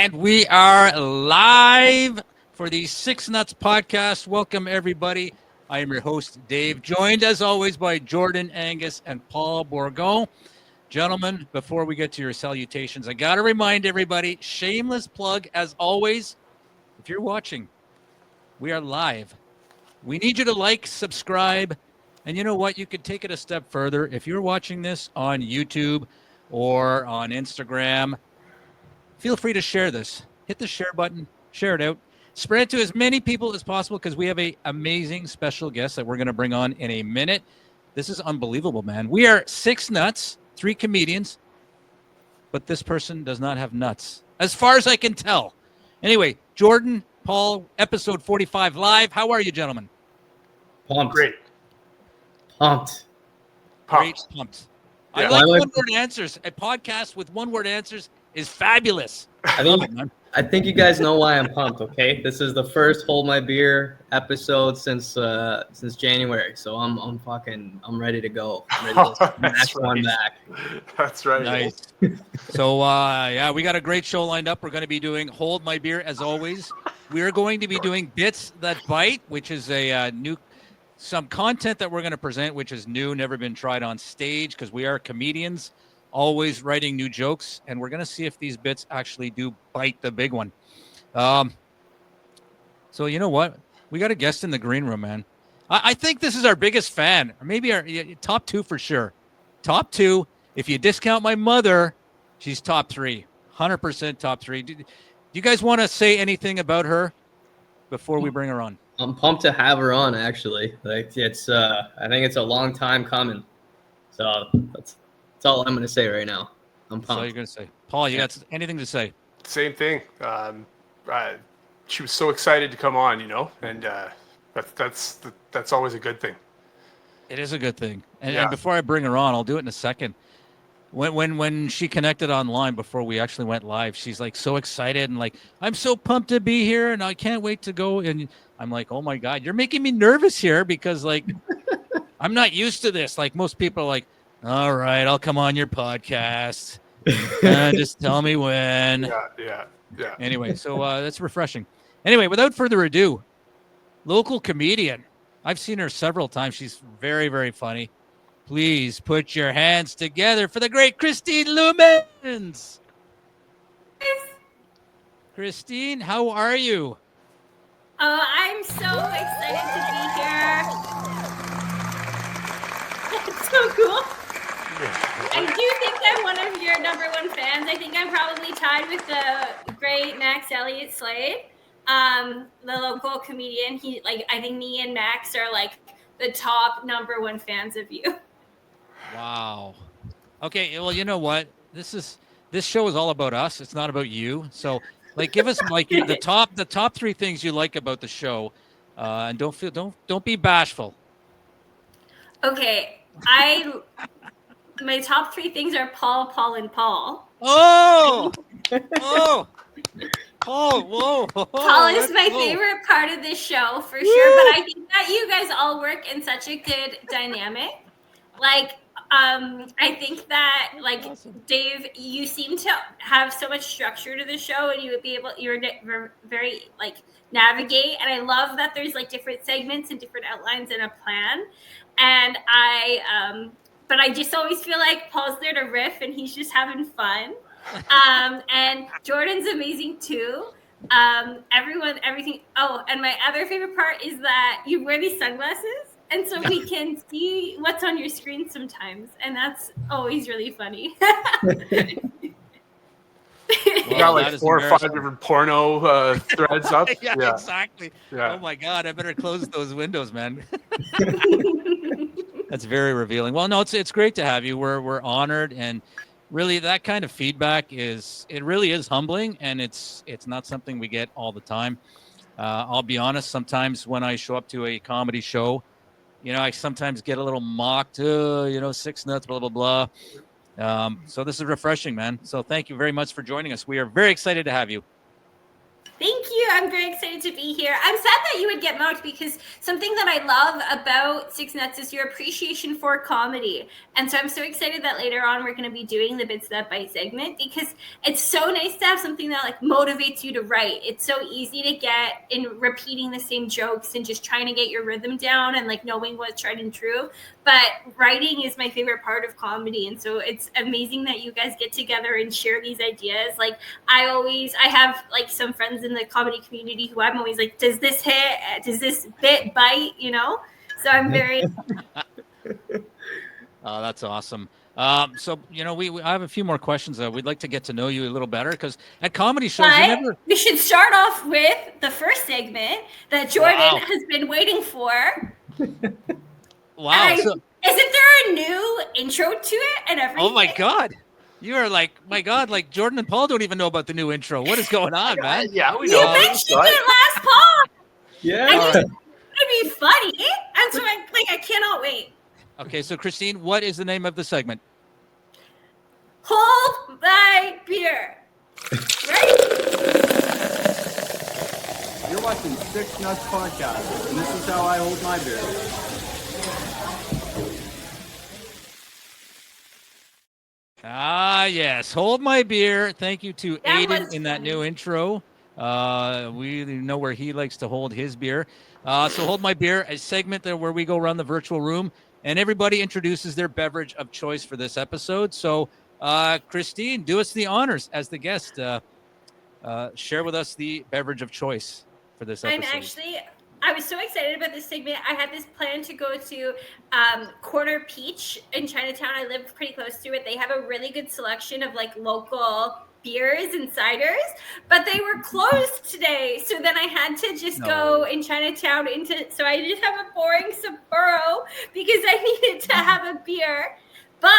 And we are live for the Six Nuts podcast. Welcome, everybody. I am your host, Dave, joined as always by Jordan, Angus, and Paul Bourgon. Gentlemen, before we get to your salutations, I got to remind everybody, shameless plug as always, if you're watching, we are live. We need you to like, subscribe, and you know what? You could take it a step further. If you're watching this on YouTube or on Instagram, feel free to share this. Hit the share button, share it out. Spread it to as many people as possible because we have an amazing special guest that we're going to bring on in a minute. This is unbelievable, man. We are six nuts, three comedians, but this person does not have nuts, as far as I can tell. Anyway, Jordan, Paul, episode 45 live. How are you, gentlemen? Pumped. Great. Pumped. Great, pumped. Yeah. I like one-word answers. A podcast with one-word answers is fabulous. I think you guys know why I'm pumped, okay? This is the first Hold My Beer episode since January, so I'm ready to go. I'm ready to smash one back. That's right. Nice. So, we got a great show lined up. We're going to be doing Hold My Beer, as always. We are going to be doing Bits That Bite, which is some content that we're going to present, which is new, never been tried on stage, because we are comedians, always writing new jokes, and we're going to see if these bits actually do bite the big one. So you know what? We got a guest in the green room, man. I think this is our biggest fan, or maybe our top two for sure. Top two. If you discount my mother, she's top three. 100% top three. Do you guys want to say anything about her before we bring her on? I'm pumped to have her on, actually. Like it's I think it's a long time coming. So that's all I'm going to say right now. I'm pumped. That's all you're going to say. Paul, you got anything to say? Same thing. She was so excited to come on, and that's always a good thing. It is a good thing. And before I bring her on, I'll do it in a second. When she connected online before we actually went live, she's like so excited and like, I'm so pumped to be here and I can't wait to go. And I'm like, oh my God, you're making me nervous here because like, I'm not used to this. Like most people are like, all right, I'll come on your podcast. Just tell me when. Yeah. Anyway, so that's refreshing. Anyway, without further ado, local comedian. I've seen her several times. She's very, very funny. Please put your hands together for the great Christine Loomans. Christine, how are you? I'm so excited to be here. That's so cool. I do think I'm one of your number one fans. I think I'm probably tied with the great Max Elliott Slade, the local comedian. I think me and Max are like the top number one fans of you. Wow. Okay, well, you know what? This show is all about us. It's not about you. So, like, give us like the top three things you like about the show, and don't be bashful. Okay, my top three things are Paul, and Paul. Oh, Paul! Whoa! Paul is my favorite part of this show for sure. But I think that you guys all work in such a good dynamic. Like, I think that, like, awesome. Dave, you seem to have so much structure to the show, and you're very, like, navigate. And I love that there's, like, different segments and different outlines and a plan. And but I just always feel like Paul's there to riff, and he's just having fun. And Jordan's amazing, too. Everything. Oh, and my other favorite part is that you wear these sunglasses. And so we can see what's on your screen sometimes. And that's always really funny. You got like 4 or 5 different porno threads up. Yeah, exactly. Yeah. Oh my God, I better close those windows, man. That's very revealing. Well, no, it's great to have you. We're honored, and really that kind of feedback really is humbling, and it's not something we get all the time. I'll be honest, sometimes when I show up to a comedy show, I sometimes get a little mocked, six nuts, blah, blah, blah. So this is refreshing, man. So thank you very much for joining us. We are very excited to have you. Thank you. I'm very excited to be here. I'm sad that you would get mocked because something that I love about Six Nuts is your appreciation for comedy. And so I'm so excited that later on we're going to be doing the Bits That Bite segment because it's so nice to have something that like motivates you to write. It's so easy to get in repeating the same jokes and just trying to get your rhythm down and like knowing what's tried and true. But writing is my favorite part of comedy. And so it's amazing that you guys get together and share these ideas. Like I have like some friends in the comedy community who I'm always like, does this hit? Does this bit bite? You know? So I'm very. Oh, that's awesome. So, you know, I have a few more questions. We'd like to get to know you a little better because at comedy shows, we should start off with the first segment that Jordan has been waiting for. Wow. Isn't there a new intro to it and everything? Oh, my God. You are like, my God, like Jordan and Paul don't even know about the new intro. What is going on, man? Yeah, we know. You mentioned it last Paul. Yeah. I just it'd be funny. And so I cannot wait. Okay, so Christine, what is the name of the segment? Hold my beer. Right? You're watching Six Nuts Podcast, and this is how I hold my beer. Ah, yes. Hold my beer. Thank you to That Aiden was in that funny. new intro. We know where he likes to hold his beer. So Hold My Beer, a segment there where we go around the virtual room and everybody introduces their beverage of choice for this episode. So, Christine, do us the honors as the guest. Share with us the beverage of choice for this episode. I was so excited about this segment. I had this plan to go to Corner Peach in Chinatown. I live pretty close to it. They have a really good selection of like local beers and ciders, but they were closed today. So then I had to just go in Chinatown so I just have a boring Sapporo because I needed to have a beer. But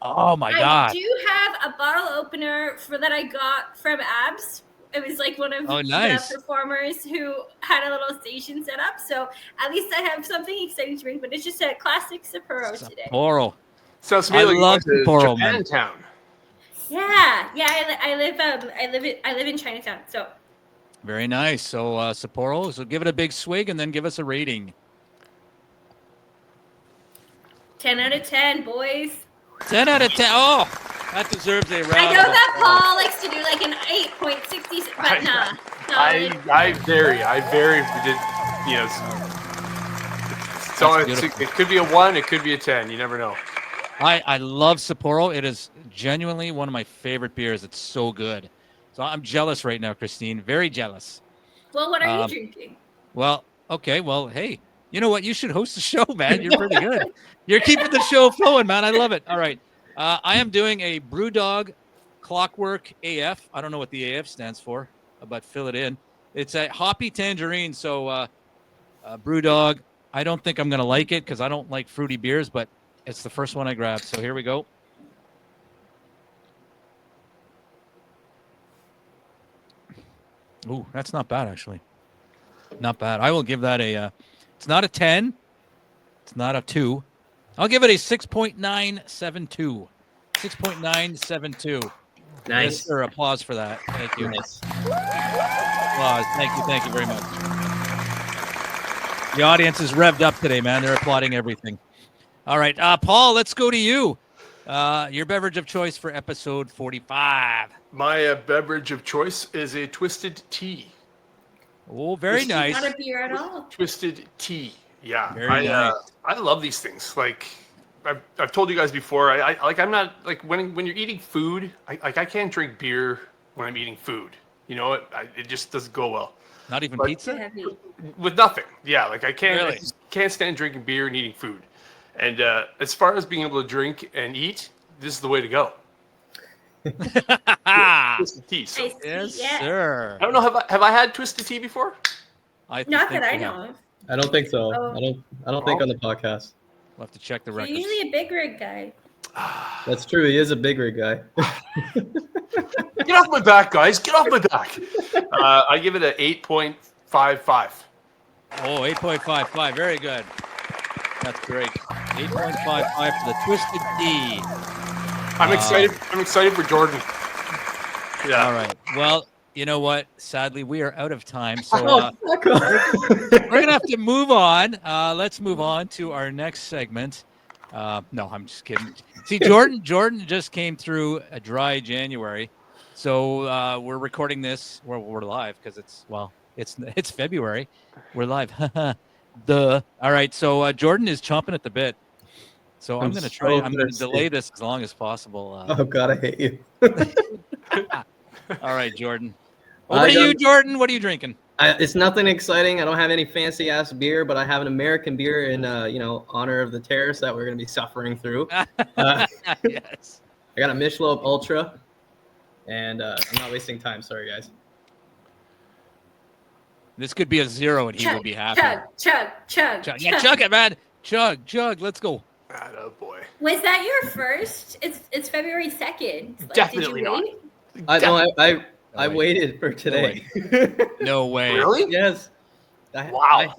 oh my God. I do have a bottle opener that I got from Abs. It was like one of nice. the performers who had a little station set up. So at least I have something exciting to drink, but it's just a classic Sapporo today. Sapporo. Sounds to me like love Sapporo, Japantown. Yeah. I live in Chinatown. So Very nice. So Sapporo. So give it a big swig and then give us a rating. 10 out of 10, boys. 10 out of 10. Oh, that deserves a round. I know that Paul likes to do like an 8.60, but nah. I vary. You know, it could be a 1, it could be a 10. You never know. I love Sapporo. It is genuinely one of my favorite beers. It's so good. So I'm jealous right now, Christine. Very jealous. Well, what are you drinking? Well, okay. Well, hey, you know what? You should host the show, man. You're pretty good. You're keeping the show flowing, man. I love it. All right. I am doing a Brewdog Clockwork AF. I don't know what the AF stands for, but fill it in. It's a hoppy tangerine. So Brewdog, I don't think I'm going to like it because I don't like fruity beers, but it's the first one I grabbed. So here we go. Ooh, that's not bad, actually. Not bad. I will give that it's not a 10. It's not a 2. I'll give it a 6.972. 6.972. Nice. Yes, sir. Applause for that. Thank you. Nice. Applause. Thank you very much. The audience is revved up today, man. They're applauding everything. All right, Paul, let's go to you. Your beverage of choice for episode 45. My beverage of choice is a twisted tea. Oh, very nice. Not a beer at all. Twisted tea. Yeah. Very nice. I love these things. Like I've told you guys before, I'm not like when you're eating food, I can't drink beer when I'm eating food. You know, it just doesn't go well. Not even pizza? With nothing. Yeah, like I Really? just can't stand drinking beer and eating food. And as far as being able to drink and eat, this is the way to go. Twisted tea. So. Yes, Yeah. sir. I don't know. Have I had twisted tea before? Not that I know of. I don't think so. I don't think on the podcast. We'll have to check the You're records. usually a big rig guy. That's true. He is a big rig guy. Get off my back, guys. Get off my back. I give it an 8.55. Oh, 8.55. Very good. That's great. 8.55 for the Twisted Tea. I'm excited. I'm excited for Jordan. Yeah. All right. Well, you know what? Sadly, we are out of time. So Oh, fuck off. we're going to have to move on. Let's move on to our next segment. No, I'm just kidding. See, Jordan just came through a dry January. So we're recording this. We're live because it's February. We're live. Duh. All right. So Jordan is chomping at the bit. So I'm going to try. I'm going to delay this as long as possible. Oh God, I hate you. All right, Jordan. Over to you, Jordan. What are you drinking? It's nothing exciting. I don't have any fancy ass beer, but I have an American beer in honor of the terrorists that we're going to be suffering through. Yes. I got a Michelob Ultra, and I'm not wasting time. Sorry, guys. This could be a 0, and he would be happy. Chug. Yeah, chug it, man. Chug. Let's go. Oh boy. Was that your first? It's February 2nd. Like, Definitely did you not. wait? I waited for today. No way. Really? Yes. Wow.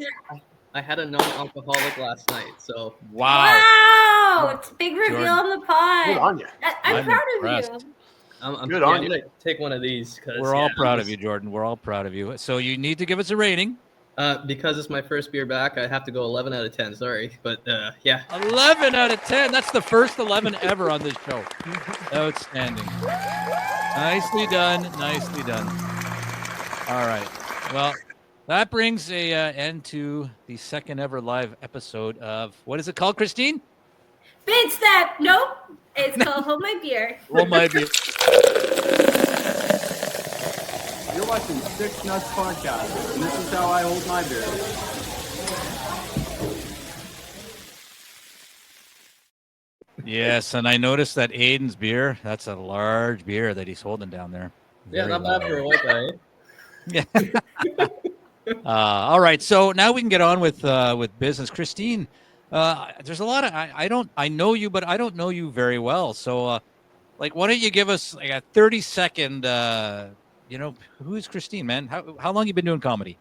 I had a non-alcoholic last night, so. Wow. It's a big reveal Jordan. on the pod. Good on you. I'm proud impressed. of you. I'm Good on you. gonna take one of these because We're all proud of you, Jordan. We're all proud of you. So you need to give us a rating. Because it's my first beer back, I have to go 11 out of 10. Sorry, but yeah. 11 out of 10. That's the first 11 ever on this show. Outstanding. Nicely done. All right. Well, that brings a end to the second ever live episode of, what is it called, Christine? Big step. Nope. It's called Hold My Beer. Hold My Beer. You're watching Six Nuts Podcast, and this is how I hold my beer. Yes, and I noticed that Aiden's beer, that's a large beer that he's holding down there. Yeah, Very not bad for a white guy. Yeah. All right, so now we can get on with business. Christine, there's a lot of I know you, but I don't know you very well. So, like, why don't you give us like a 30-second? Who is Christine, man? How long you been doing comedy?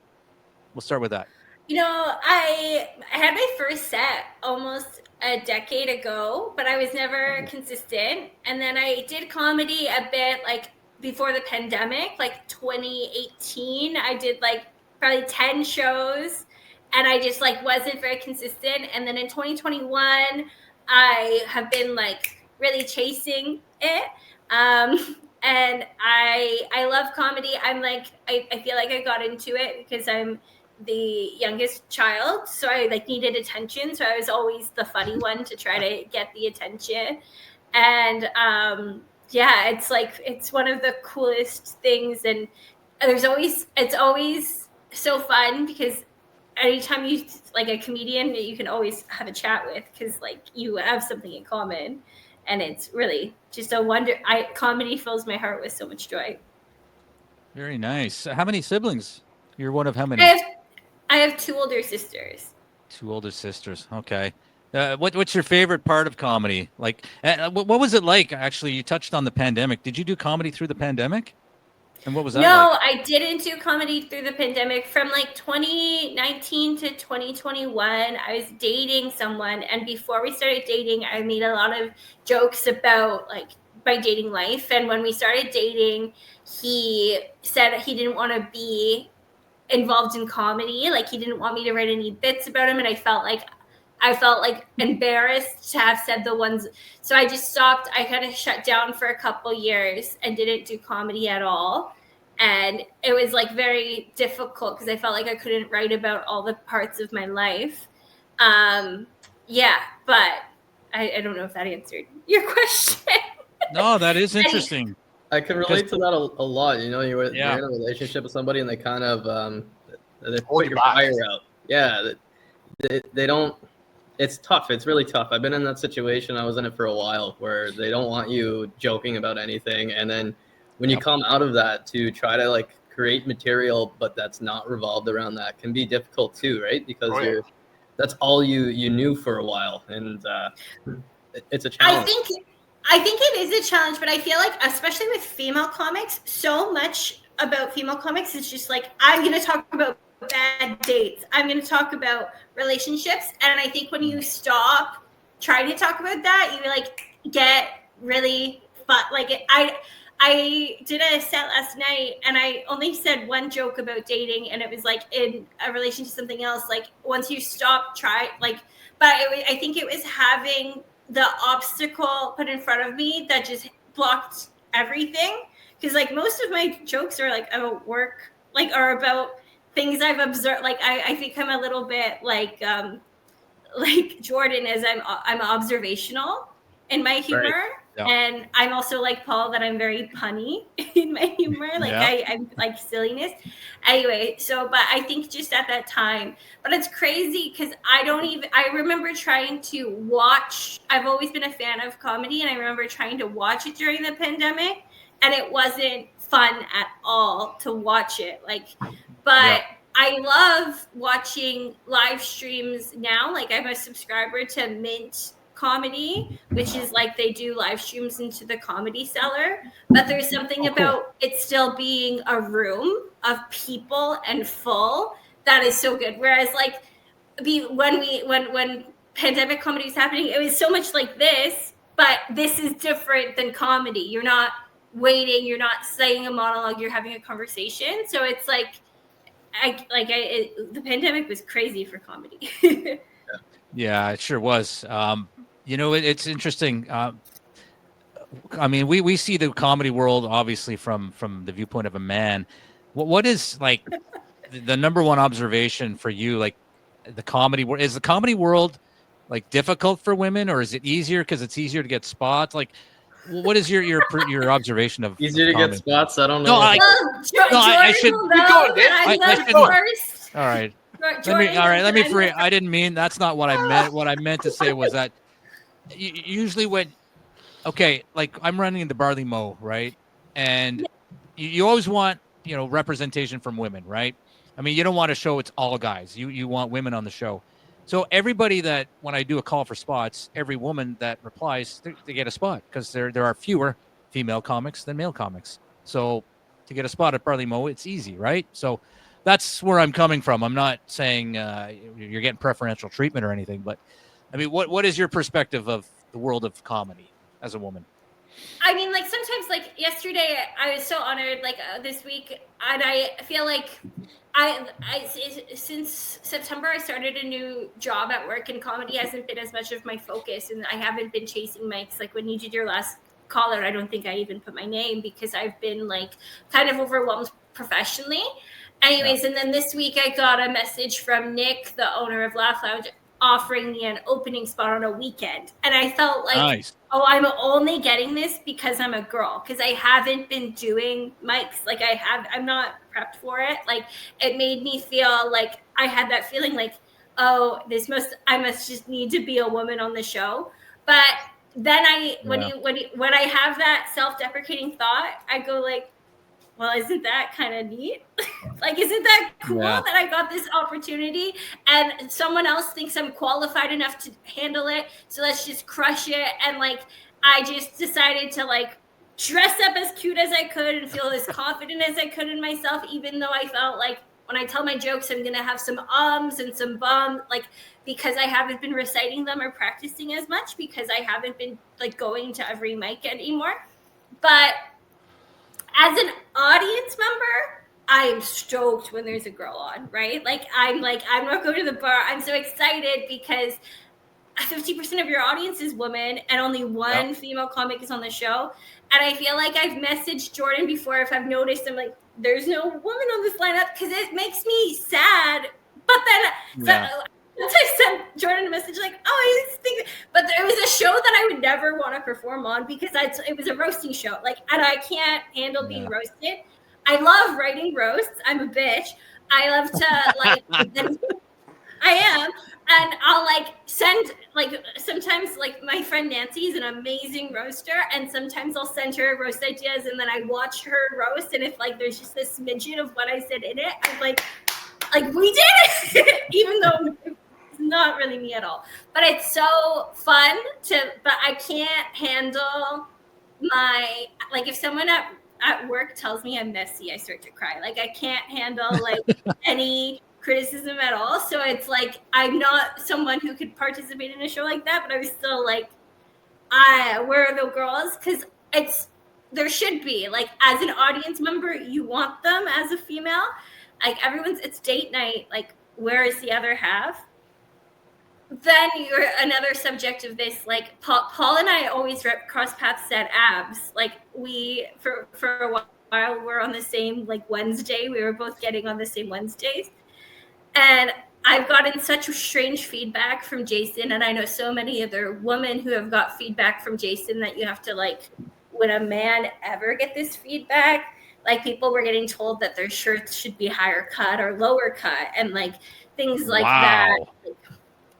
We'll start with that. I had my first set almost a decade ago, but I was never consistent. And then I did comedy a bit like before the pandemic, like 2018. I did like probably 10 shows and I just like wasn't very consistent. And then in 2021, I have been like really chasing it. And I love comedy. I'm like, I feel like I got into it because I'm the youngest child, so I like needed attention, so I was always the funny one to try to get the attention. And it's one of the coolest things, and it's always so fun because anytime you like a comedian you can always have a chat with because like you have something in common, and it's really just a wonder. Comedy fills my heart with so much joy. Very nice. How many siblings? You're one of how many? I have 2 older sisters. 2 older sisters. Okay. What's your favorite part of comedy? Like, what was it like? Actually, you touched on the pandemic. Did you do comedy through the pandemic? And what was that No, like? I didn't do comedy through the pandemic. From like 2019 to 2021, I was dating someone. And before we started dating, I made a lot of jokes about like my dating life. And when we started dating, he said he didn't want to be involved in comedy. Like he didn't want me to write any bits about him. And I felt like embarrassed to have said the ones. So I just stopped. I kind of shut down for a couple years and didn't do comedy at all. And it was like very difficult because I felt like I couldn't write about all the parts of my life. But I don't know if that answered your question. No, that is interesting. I can relate to that a lot. You're in Yeah. a relationship with somebody and they kind of they Hold put you your back. fire out. Yeah, they don't. It's tough. It's really tough. I've been in that situation. I was in it for a while where they don't want you joking about anything, and then when you come out of that to try to like create material, but that's not revolved around that, can be difficult too, right? Because that's all you knew for a while, and it's a challenge. I think it is a challenge, but I feel like, especially with female comics, so much about female comics is just like, I'm going to talk about bad dates. I'm going to talk about relationships. And I think when you stop trying to talk about that, you like get really fun. Like I I did a set last night and I only said one joke about dating, and it was like in a relation to something else. Like once you stop, I think it was having the obstacle put in front of me that just blocked everything. Because like most of my jokes are like about work, like are about things I've observed. Like I think I'm a little bit like Jordan, as I'm observational in my humor. Right. Yeah. And I'm also like Paul, that I'm very punny in my humor. Like Yeah. I'm like silliness. Anyway, but I think just at that time, but it's crazy because I remember trying to watch, I've always been a fan of comedy, and I remember trying to watch it during the pandemic, and it wasn't fun at all to watch it. But I love watching live streams now. Like I'm a subscriber to Mint Comedy, which is like they do live streams into the Comedy Cellar. But there's something about it still being a room of people and full that is so good. Whereas like when pandemic comedy was happening, it was so much like this, but this is different than comedy. You're not waiting, you're not saying a monologue, you're having a conversation. So it's like the pandemic was crazy for comedy. Yeah, it sure was. It's interesting. I mean, we see the comedy world obviously from the viewpoint of a man. What is like the number one observation for you? Like the comedy world, is the comedy world like difficult for women, or is it easier because it's easier to get spots? Like, what is your observation of Easier to comedy? get spots. I don't know. I should. First. All right. Let me free. I didn't mean, that's not what I meant. What I meant to say was that usually like I'm running the Barley Mow, right? And you always want, representation from women, right? I mean, you don't want a show it's all guys. You want women on the show. So everybody that, when I do a call for spots, every woman that replies, they get a spot, because there are fewer female comics than male comics. So to get a spot at Barley Mow, it's easy, right? So that's where I'm coming from. I'm not saying you're getting preferential treatment or anything, but I mean, what is your perspective of the world of comedy as a woman? I mean, like sometimes, like yesterday, I was so honored. Like this week, and I feel like since September, I started a new job at work, and comedy hasn't been as much of my focus, and I haven't been chasing mics. Like when you did your last caller, I don't think I even put my name, because I've been like kind of overwhelmed professionally. Anyways, and then this week I got a message from Nick, the owner of Laugh Lounge, offering me an opening spot on a weekend. And I felt like, nice. Oh, I'm only getting this because I'm a girl, because I haven't been doing mics. Like I'm not prepped for it. Like it made me feel like I had that feeling like, oh, I must just need to be a woman on the show. But then when I have that self-deprecating thought, I go like, well, isn't that kind of neat? Like, isn't that cool that I got this opportunity and someone else thinks I'm qualified enough to handle it? So let's just crush it. And like, I just decided to like dress up as cute as I could and feel as confident as I could in myself, even though I felt like when I tell my jokes, I'm going to have some ums and some bums, like, because I haven't been reciting them or practicing as much, because I haven't been like going to every mic anymore. But as an audience member, I am stoked when there's a girl on, right? I'm not going to the bar. I'm so excited because 50% of your audience is women and only one female comic is on the show. And I feel like I've messaged Jordan before, if I've noticed, I'm like, there's no woman on this lineup, because it makes me sad. But then I sent Jordan a message like, oh, I just think, but there was a show that I would never want to perform on, because it was a roasting show. Like, and I can't handle being roasted. I love writing roasts. I'm a bitch. I love to like, I am. And I'll like send, like, sometimes like my friend Nancy is an amazing roaster, and sometimes I'll send her roast ideas and then I watch her roast. And if like there's just this smidgen of what I said in it, I'm like we did it, even though it's not really me at all. But it's so fun but I can't handle like if someone at work tells me I'm messy, I start to cry. Like I can't handle like any criticism at all. So it's like I'm not someone who could participate in a show like that, but I was still like, where are the girls? Because there should be, like, as an audience member, you want them as a female. Like, it's date night. Like, where is the other half? Then you're another subject of this. Like, Paul and I always cross paths at abs. Like, we, for a while, we're on the same, like, Wednesday. We were both getting on the same Wednesdays. And I've gotten such strange feedback from Jason, and I know so many other women who have got feedback from Jason that you have to, like, would a man ever get this feedback? Like, people were getting told that their shirts should be higher cut or lower cut, and like things like that.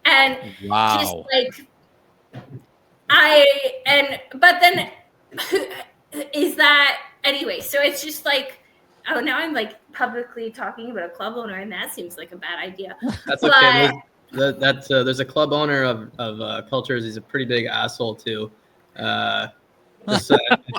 And just like but then is that anyway? So it's just like, oh, now I'm like publicly talking about a club owner, and that seems like a bad idea. That's okay. There's a club owner of Cultures. He's a pretty big asshole too. I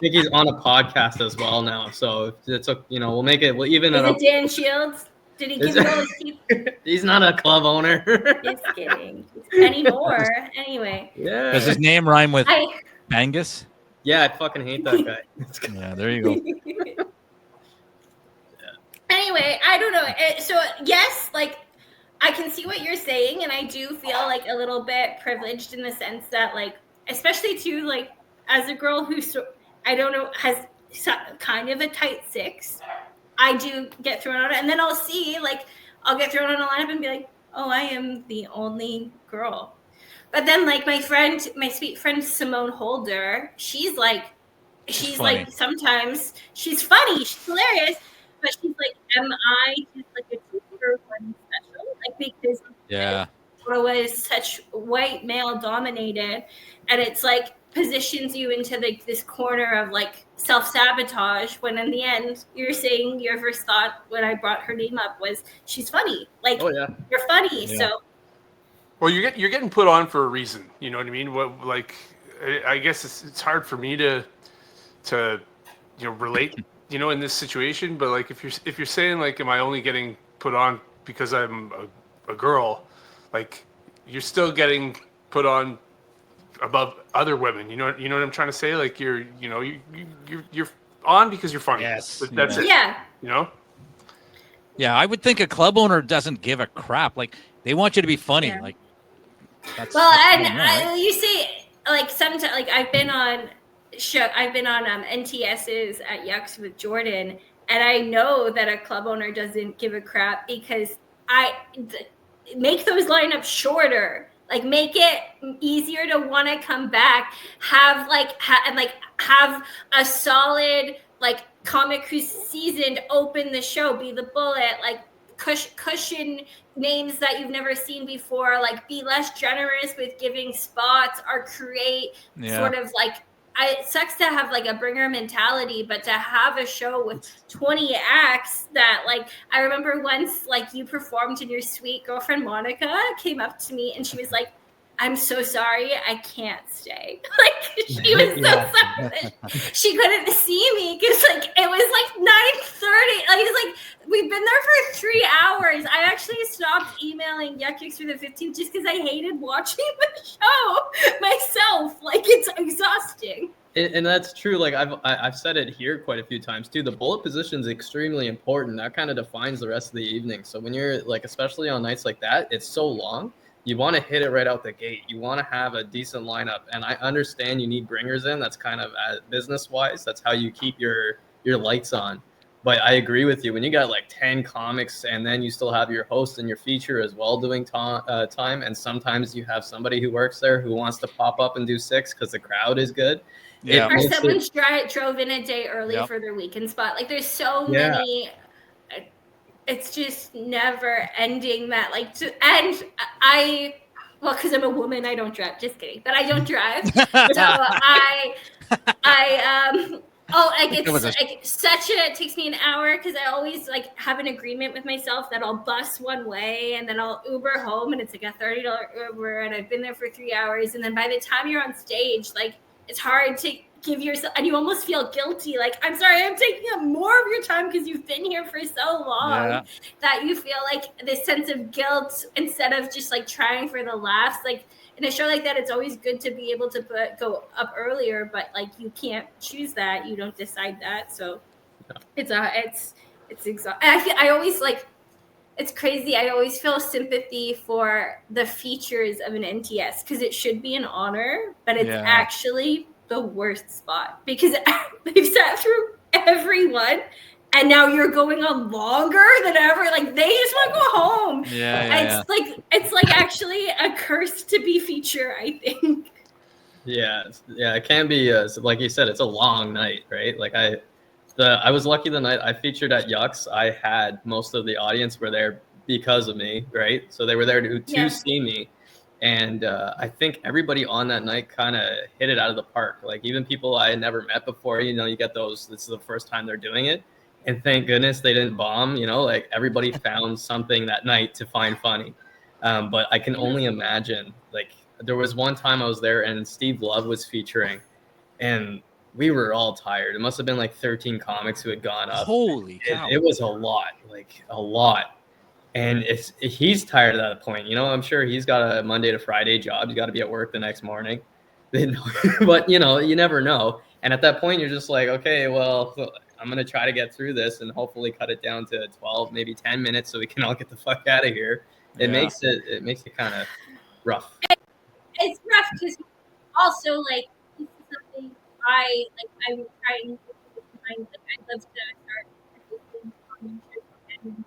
think he's on a podcast as well now. So it's we'll make it. We'll even. Is it Dan Shields? Did he give you all his teeth? He's not a club owner. Just kidding. Anymore. Anyway. Yeah. Does his name rhyme with Angus? Yeah, I fucking hate that guy. Yeah, there you go. Anyway, I don't know. So yes, like, I can see what you're saying, and I do feel like a little bit privileged in the sense that, like, especially too, like, as a girl who, I don't know, has kind of a tight six, I do get thrown on it, and then I'll see, like, I'll get thrown on a lineup and be like, oh, I am the only girl. But then, like, my sweet friend Simone Holder, she's like, sometimes she's funny, she's hilarious, but she's like, am I just like a two-for-one special? Like, because it was such white male dominated, and it's like positions you into like this corner of like self-sabotage, when in the end you're saying your first thought when I brought her name up was, she's funny. Like, you're funny. Yeah. So well, you're getting put on for a reason, you know what I mean? What, like, I guess it's hard for me to relate, in this situation, but like, if you're saying, like, am I only getting put on because I'm a girl, like, you're still getting put on above other women, you know what I'm trying to say? Like, you're on because you're funny. Yes. That's it. Yeah. Yeah, I would think a club owner doesn't give a crap. Like, they want you to be funny. Yeah. Like, you say, like, sometimes, like, I've been on NTS's at Yucks with Jordan, and I know that a club owner doesn't give a crap, because I make those lineups shorter. Like, make it easier to want to come back. Have have a solid, like, comic who's seasoned open the show, be the bullet, like, cushion names that you've never seen before, like, be less generous with giving spots, or create sort of like, it sucks to have like a bringer mentality, but to have a show with 20 acts that, like, I remember once, like, you performed and your sweet girlfriend Monica came up to me and she was like, I'm so sorry, I can't stay. Like, she was so sorry that she couldn't see me, because, like, it was like 9:30. Like, it's like, we've been there for 3 hours. I actually stopped emailing Yucks for the 15th just because I hated watching the show myself. Like, it's exhausting. And that's true. Like, I've said it here quite a few times too. The bullet position is extremely important. That kind of defines the rest of the evening. So when you're, like, especially on nights like that, it's so long. You want to hit it right out the gate. You want to have a decent lineup. And I understand you need bringers in. That's kind of business-wise. That's how you keep your lights on. But I agree with you. When you got like 10 comics, and then you still have your host and your feature as well doing time, and sometimes you have somebody who works there who wants to pop up and do 6 because the crowd is good. Yeah. Or someone drove in a day early for their weekend spot. Like, there's so many... It's just never ending that, like, because I'm a woman, I don't drive. Just kidding. But I don't drive. So it takes me an hour, because I always, like, have an agreement with myself that I'll bus one way and then I'll Uber home, and it's like a $30 Uber, and I've been there for 3 hours. And then by the time you're on stage, like, it's hard to give yourself, and you almost feel guilty, like, I'm sorry, I'm taking up more of your time because you've been here for so long, that you feel like this sense of guilt instead of just, like, trying for the laughs. Like, in a show like that, it's always good to be able to go up earlier, but like you can't choose that. You don't decide that. So it's exhausting. I always like, it's crazy. I always feel sympathy for the features of an NTS because it should be an honor, but it's actually the worst spot because they've sat through everyone and now you're going on longer than ever. Like they just want to go home. It's like actually a curse to be feature, I think. Yeah, it can be. Like you said, it's a long night, right? Like I was lucky the night I featured at Yucks. I had most of the audience were there because of me, right? So they were there to see me, and I think everybody on that night kind of hit it out of the park. Like even people I had never met before, you know, you get those. This is the first time they're doing it, and thank goodness they didn't bomb. You know, like everybody found something that night to find funny. But I can only imagine. Like there was one time I was there and Steve Love was featuring, and we were all tired. It must have been like 13 comics who had gone up. Holy cow. It was a lot. And he's tired at that point. You know, I'm sure he's got a Monday to Friday job. He's got to be at work the next morning. But, you know, you never know. And at that point, you're just like, okay, well, I'm going to try to get through this and hopefully cut it down to 12, maybe 10 minutes so we can all get the fuck out of here. It makes it kind of rough. It's rough because also, like, this is something I'm trying to find. Like, I'd love to start. And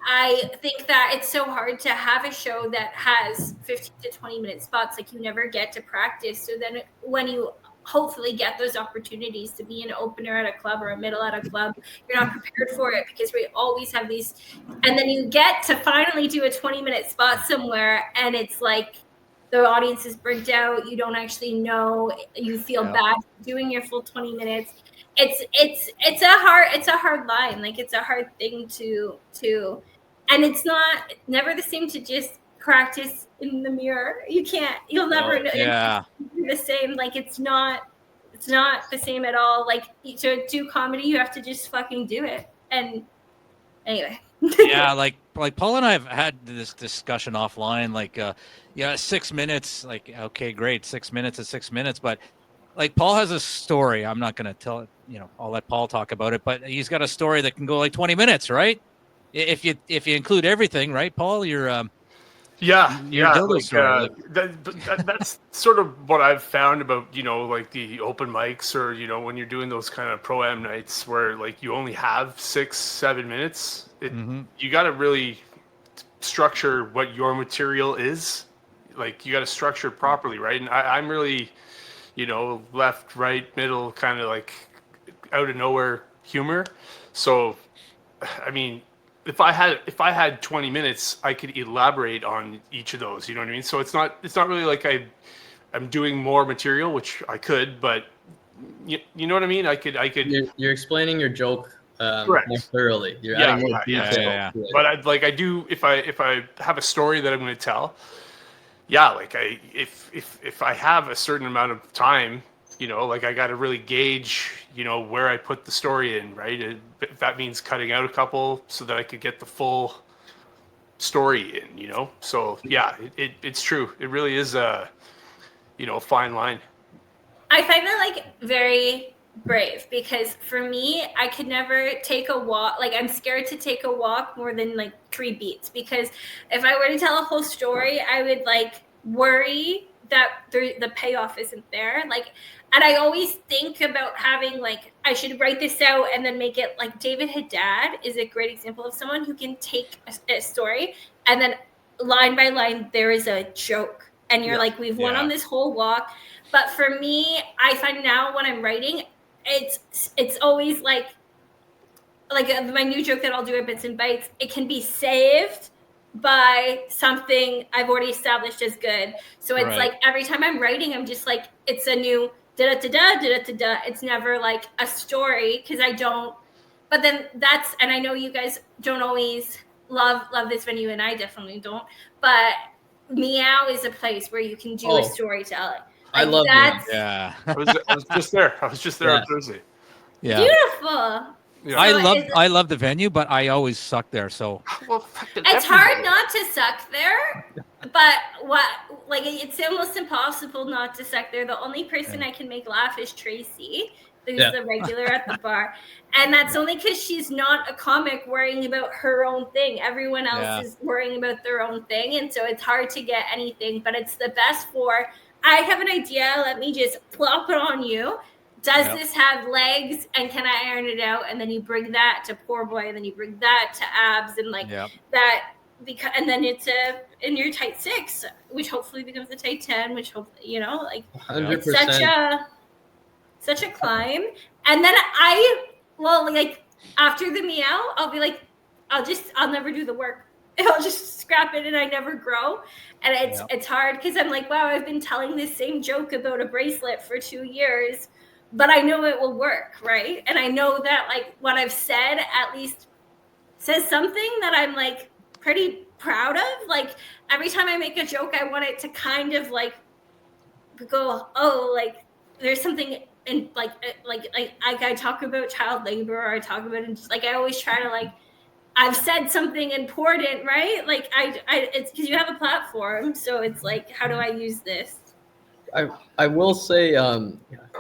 I think that it's so hard to have a show that has 15 to 20 minute spots. Like you never get to practice. So then when you hopefully get those opportunities to be an opener at a club or a middle at a club, you're not prepared for it because we always have these. And then you get to finally do a 20-minute spot somewhere, and it's like, the audience is burnt out. You don't actually know. You feel bad doing your full 20 minutes. It's a hard line. Like it's a hard thing to, and it's never the same to just practice in the mirror. You'll never know the same. Like it's not the same at all. Like to do comedy, you have to just fucking do it. And anyway. Like Paul and I have had this discussion offline, 6 minutes, like, okay, great. 6 minutes is 6 minutes. But like Paul has a story. I'm not going to tell it, you know, I'll let Paul talk about it, but he's got a story that can go like 20 minutes, right? If you include everything, right, Paul, that's sort of what I've found about, you know, like the open mics or, you know, when you're doing those kind of pro-am nights where like you only have 6-7 minutes, you got to really structure what your material is. Like you got to structure it properly, right? And I'm really, you know, left, right, middle, kind of like out of nowhere humor. So, I mean, if I had 20 minutes, I could elaborate on each of those. You know what I mean? So it's not really like I'm doing more material, which I could, but you know what I mean? I could. You're explaining your joke more thoroughly. You're adding more detail. But I do if I have a story that I'm going to tell. Yeah, like if I have a certain amount of time, you know, like I got to really gauge, you know, where I put the story in, right? If that means cutting out a couple so that I could get the full story in, you know? So yeah, it's true. It really is a, you know, a fine line. I find that like very brave because for me, I could never take a walk. Like I'm scared to take a walk more than like 3 beats because if I were to tell a whole story, I would like worry that the payoff isn't there. Like, and I always think about having like, I should write this out and then make it like David Haddad is a great example of someone who can take a story and then line by line, there is a joke. And you're like, we've went on this whole walk. But for me, I find now when I'm writing, it's always like my new joke that I'll do at Bits and Bites, it can be saved by something I've already established as good. So it's like every time I'm writing, I'm just like, it's a new da-da-da-da. It's never like a story because I don't. But then and I know you guys don't always love this venue, and I definitely don't. But Meow is a place where you can do a storytelling. I love that. Yeah. I was just there. On Thursday. Yeah. Beautiful. Yeah. I love the venue, but I always suck there. So Well, fucking It's everybody. hard not to suck there, but it's almost impossible not to suck there. The only person I can make laugh is Tracy, who's the regular at the bar. And that's only because she's not a comic worrying about her own thing. Everyone else is worrying about their own thing. And so it's hard to get anything, but it's the best for, I have an idea. Let me just plop it on you. Does this have legs, and can I iron it out? And then you bring that to Poor Boy, and then you bring that to Abs, and like that, because, and then it's in your tight 6, which hopefully becomes a tight 10, which hopefully, you know, like 100%. it's such a climb. And then like after the meow, I'll be like, I'll never do the work. I'll just scrap it, and I never grow. And it's hard because I'm like, wow, I've been telling this same joke about a bracelet for 2 years. But I know it will work, right? And I know that like what I've said at least says something that I'm like pretty proud of. Like every time I make a joke, I want it to kind of like go, oh, like there's something in like I talk about child labor, or I talk about it, just like I always try to like, I've said something important, right? Like it's because you have a platform, so it's like, how do I use this? I will say,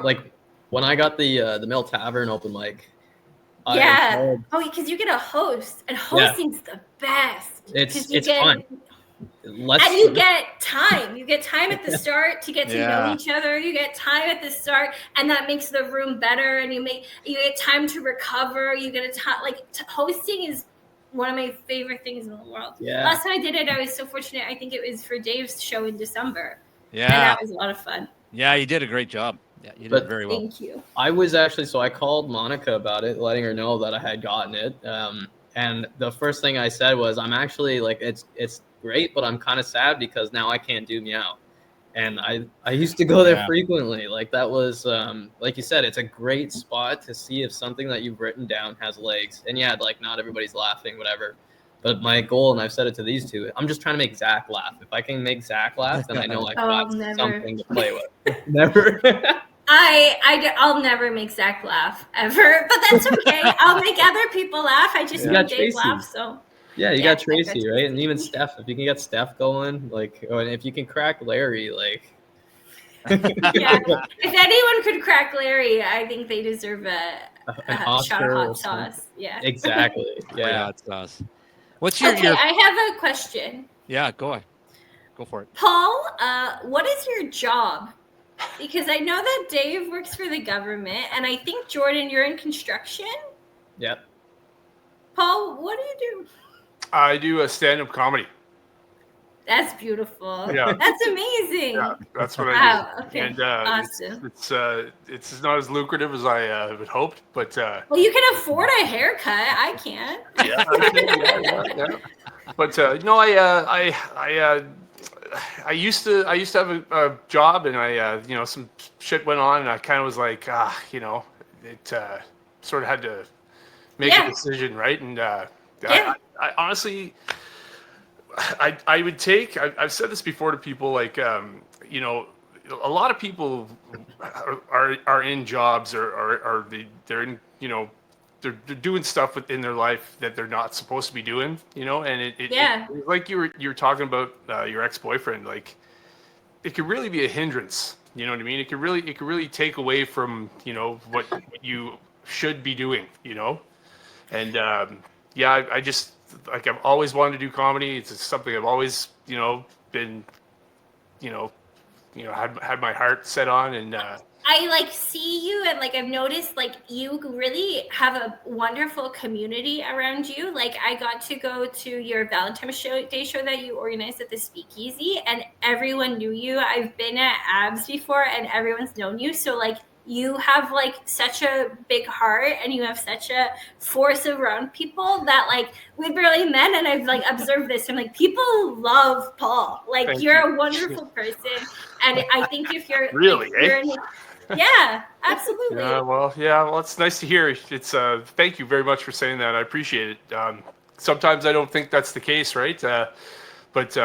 like when I got the Mill Tavern open mic, because you get a host, and hosting's the best. It's fun. And you get time. You get time at the start to get to know each other. You get time at the start, and that makes the room better. And you get time to recover. You get a time hosting is one of my favorite things in the world. Yeah. Last time I did it, I was so fortunate. I think it was for Dave's show in December. Yeah, and that was a lot of fun. Yeah, you did a great job. Yeah, you did very well. Thank you. I was actually, so I called Monica about it, letting her know that I had gotten it. And the first thing I said was, I'm actually like, it's great, but I'm kind of sad because now I can't do meow. And I used to go there frequently. Like that was, like you said, it's a great spot to see if something that you've written down has legs. And like not everybody's laughing, whatever. But my goal, and I've said it to these two, I'm just trying to make Zach laugh. If I can make Zach laugh, then I know I've got something to play with. Never. I'll never make Zach laugh ever, but that's okay. I'll make other people laugh. I just make Dave laugh. So you got Tracy, right? And even Steph. If you can get Steph going, like, and if you can crack Larry, like. If anyone could crack Larry, I think they deserve a shot of hot sauce. Yeah. Exactly. Yeah. Hot sauce. What's your? Okay, I have a question. Yeah, go ahead. Go for it. Paul, what is your job? Because I know that Dave works for the government, and I think, Jordan, you're in construction? Yep. Paul, what do you do? I do a stand-up comedy. That's beautiful. Yeah. That's amazing. Yeah, that's what I do. Okay. And awesome. It's not as lucrative as I had hoped, but well, you can afford a haircut. I can't. Yeah. But I used to have a job, and I some shit went on, and I kind of was like, it sort of had to make a decision, right? And I honestly, I would take. I've said this before to people, like a lot of people are in jobs, or they're in they're doing stuff within their life that they're not supposed to be doing, and it like you were talking about your ex-boyfriend, like it could really be a hindrance, you know what I mean? It could really take away from, what you should be doing, and I just, like, I've always wanted to do comedy. It's something I've always, been, had my heart set on, and I see you, and I've noticed you really have a wonderful community around you. I got to go to your Valentine's Day show that you organized at the Speakeasy, and everyone knew you. I've been at Abs before, and everyone's known you. So you have such a big heart, and you have such a force around people that we barely met, and I've observed this. I'm people love Paul. You're a wonderful person, and I think if you're really, yeah, absolutely. Well, it's nice to hear. It's thank you very much for saying that. I appreciate it. Sometimes I don't think that's the case, right? But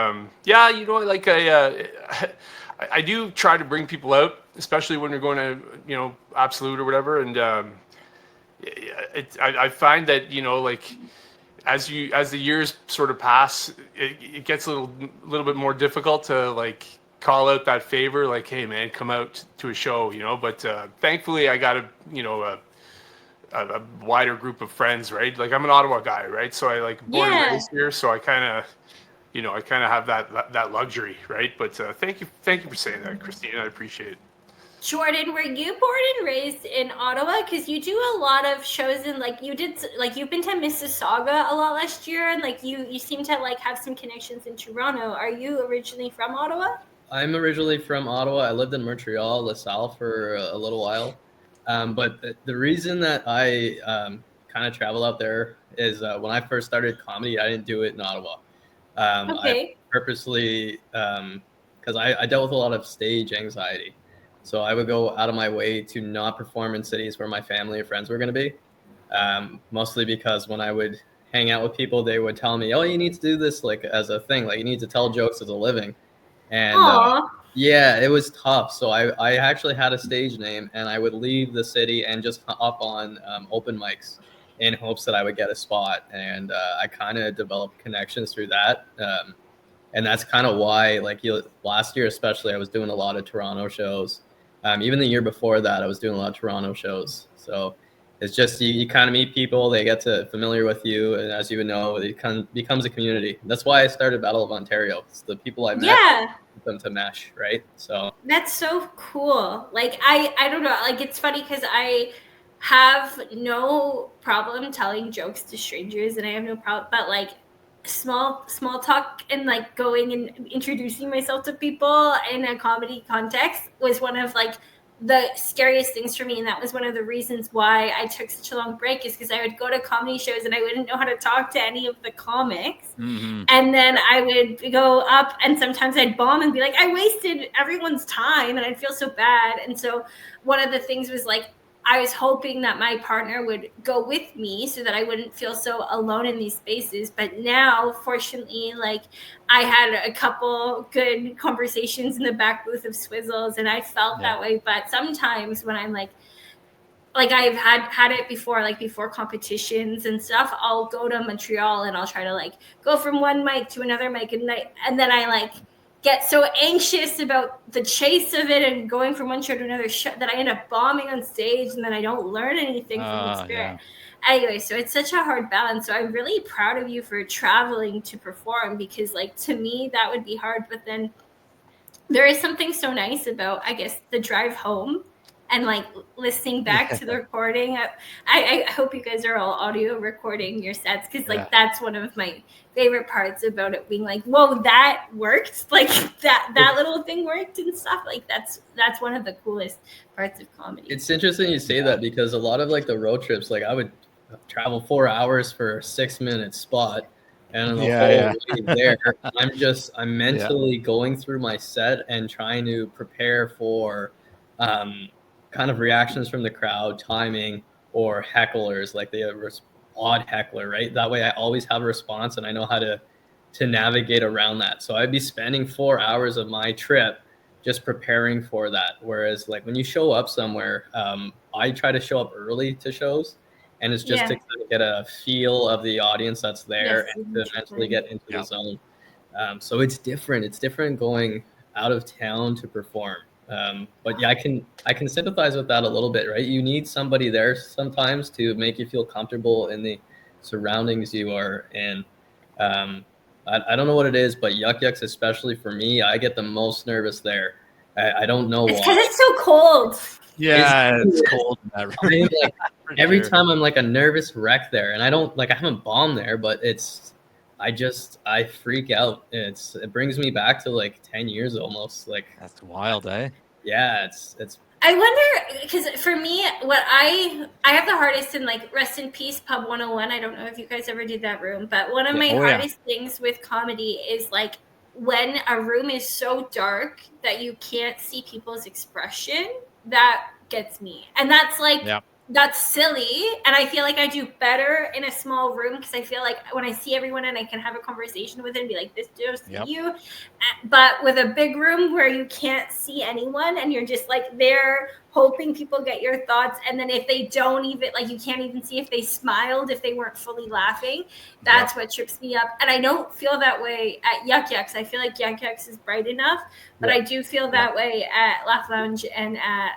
I do try to bring people out, especially when we're going to, Absolute or whatever. And I find that, you know, like as the years sort of pass, it gets a little bit more difficult to like call out that favor, like, hey man, come out to a show, you know. But thankfully, I got a wider group of friends, right? Like I'm an Ottawa guy, right? So I like born and raised here, so I kind of, you know, I kind of have that luxury, right? But thank you for saying that, Christine. I appreciate it. Jordan, were you born and raised in Ottawa? Because you do a lot of shows in, like, you did, like, you've been to Mississauga a lot last year, and like you seem to like have some connections in Toronto. Are you originally from Ottawa? I'm originally from Ottawa. I lived in Montreal, LaSalle for a little while. But the reason that I kind of travel out there is when I first started comedy, I didn't do it in Ottawa. I purposely, because I dealt with a lot of stage anxiety. So I would go out of my way to not perform in cities where my family or friends were going to be. Mostly because when I would hang out with people, they would tell me, oh, you need to do this like as a thing. Like you need to tell jokes as a living. And yeah, it was tough. So I actually had a stage name, and I would leave the city and just hop on open mics in hopes that I would get a spot. And I kind of developed connections through that. And that's kind of why, like last year especially, I was doing a lot of Toronto shows. Even the year before that, I was doing a lot of Toronto shows. So it's just you kind of meet people, they get to familiar with you, and as you know, it kind of becomes a community. That's why I started Battle of Ontario. It's the people I met, them to mesh, right? So that's so cool. Like I don't know, like it's funny because I have no problem telling jokes to strangers, and I have no problem, but like small talk and like going and introducing myself to people in a comedy context was one of like the scariest things for me, and that was one of the reasons why I took such a long break, is because I would go to comedy shows and I wouldn't know how to talk to any of the comics. And then I would go up and sometimes I'd bomb and be like, I wasted everyone's time, and I'd feel so bad. And so one of the things was like, I was hoping that my partner would go with me so that I wouldn't feel so alone in these spaces. But now, fortunately, like I had a couple good conversations in the back booth of Swizzles, and I felt that way. But sometimes when I'm like I've had it before, like before competitions and stuff, I'll go to Montreal and I'll try to like go from one mic to another mic, and then I like get so anxious about the chase of it and going from one show to another show that I end up bombing on stage, and then I don't learn anything from the experience. Anyway, so it's such a hard balance. So I'm really proud of you for traveling to perform, because like to me that would be hard, but then there is something so nice about, I guess, the drive home and like listening back to the recording. I hope you guys are all audio recording your sets, because like that's one of my favorite parts about it, being like, whoa, that worked, like that little thing worked and stuff. Like that's one of the coolest parts of comedy. It's interesting you say that, because a lot of like the road trips, like I would travel 4 hours for a 6-minute spot, and the whole way there, I'm mentally going through my set and trying to prepare for kind of reactions from the crowd, timing, or hecklers, like the odd heckler, right? That way I always have a response, and I know how to navigate around that. So I'd be spending 4 hours of my trip just preparing for that. Whereas like when you show up somewhere, I try to show up early to shows, and it's just to kind of get a feel of the audience that's there and to mentally get into the zone. So it's different. It's different going out of town to perform. But yeah, I can sympathize with that a little bit, right? You need somebody there sometimes to make you feel comfortable in the surroundings you are in. I don't know what it is, but yucks, especially for me, I get the most nervous there. I don't know why. Because it's so cold. Yeah, it's cold in that room. Like, every time I'm like a nervous wreck there, and I haven't bombed there, but I freak out. It brings me back to like 10 years almost. Like that's wild, eh? Yeah, it's. I wonder, because for me, what I have the hardest in, like, rest in peace Pub 101. I don't know if you guys ever did that room, but one of my hardest things with comedy is like when a room is so dark that you can't see people's expression. That gets me, and that's like. That's silly, and I feel like I do better in a small room, because I feel like when I see everyone and I can have a conversation with it and be like, this just you. But with a big room where you can't see anyone and you're just like there hoping people get your thoughts. And then if they don't even, like, you can't even see if they smiled, if they weren't fully laughing. That's what trips me up. And I don't feel that way at Yuck Yucks. I feel like Yuck Yucks is bright enough, but I do feel that way at Laugh Lounge and at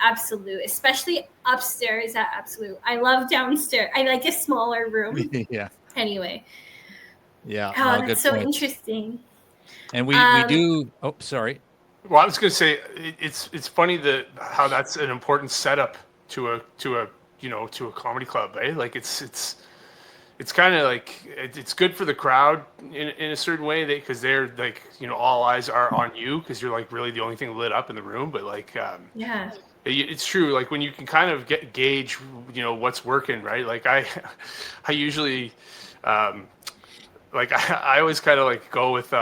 Absolute, especially upstairs at Absolute. I love downstairs. I like a smaller room. Anyway. Yeah. Oh, that's so interesting. And we do. Oh, sorry. Well, I was going to say it's funny that how that's an important setup to a comedy club, eh? Like it's kind of like it's good for the crowd in a certain way because they're like, all eyes are on you because you're like really the only thing lit up in the room. But like it's true. Like when you can kind of gauge what's working, right? Like I usually like I always kind of like go with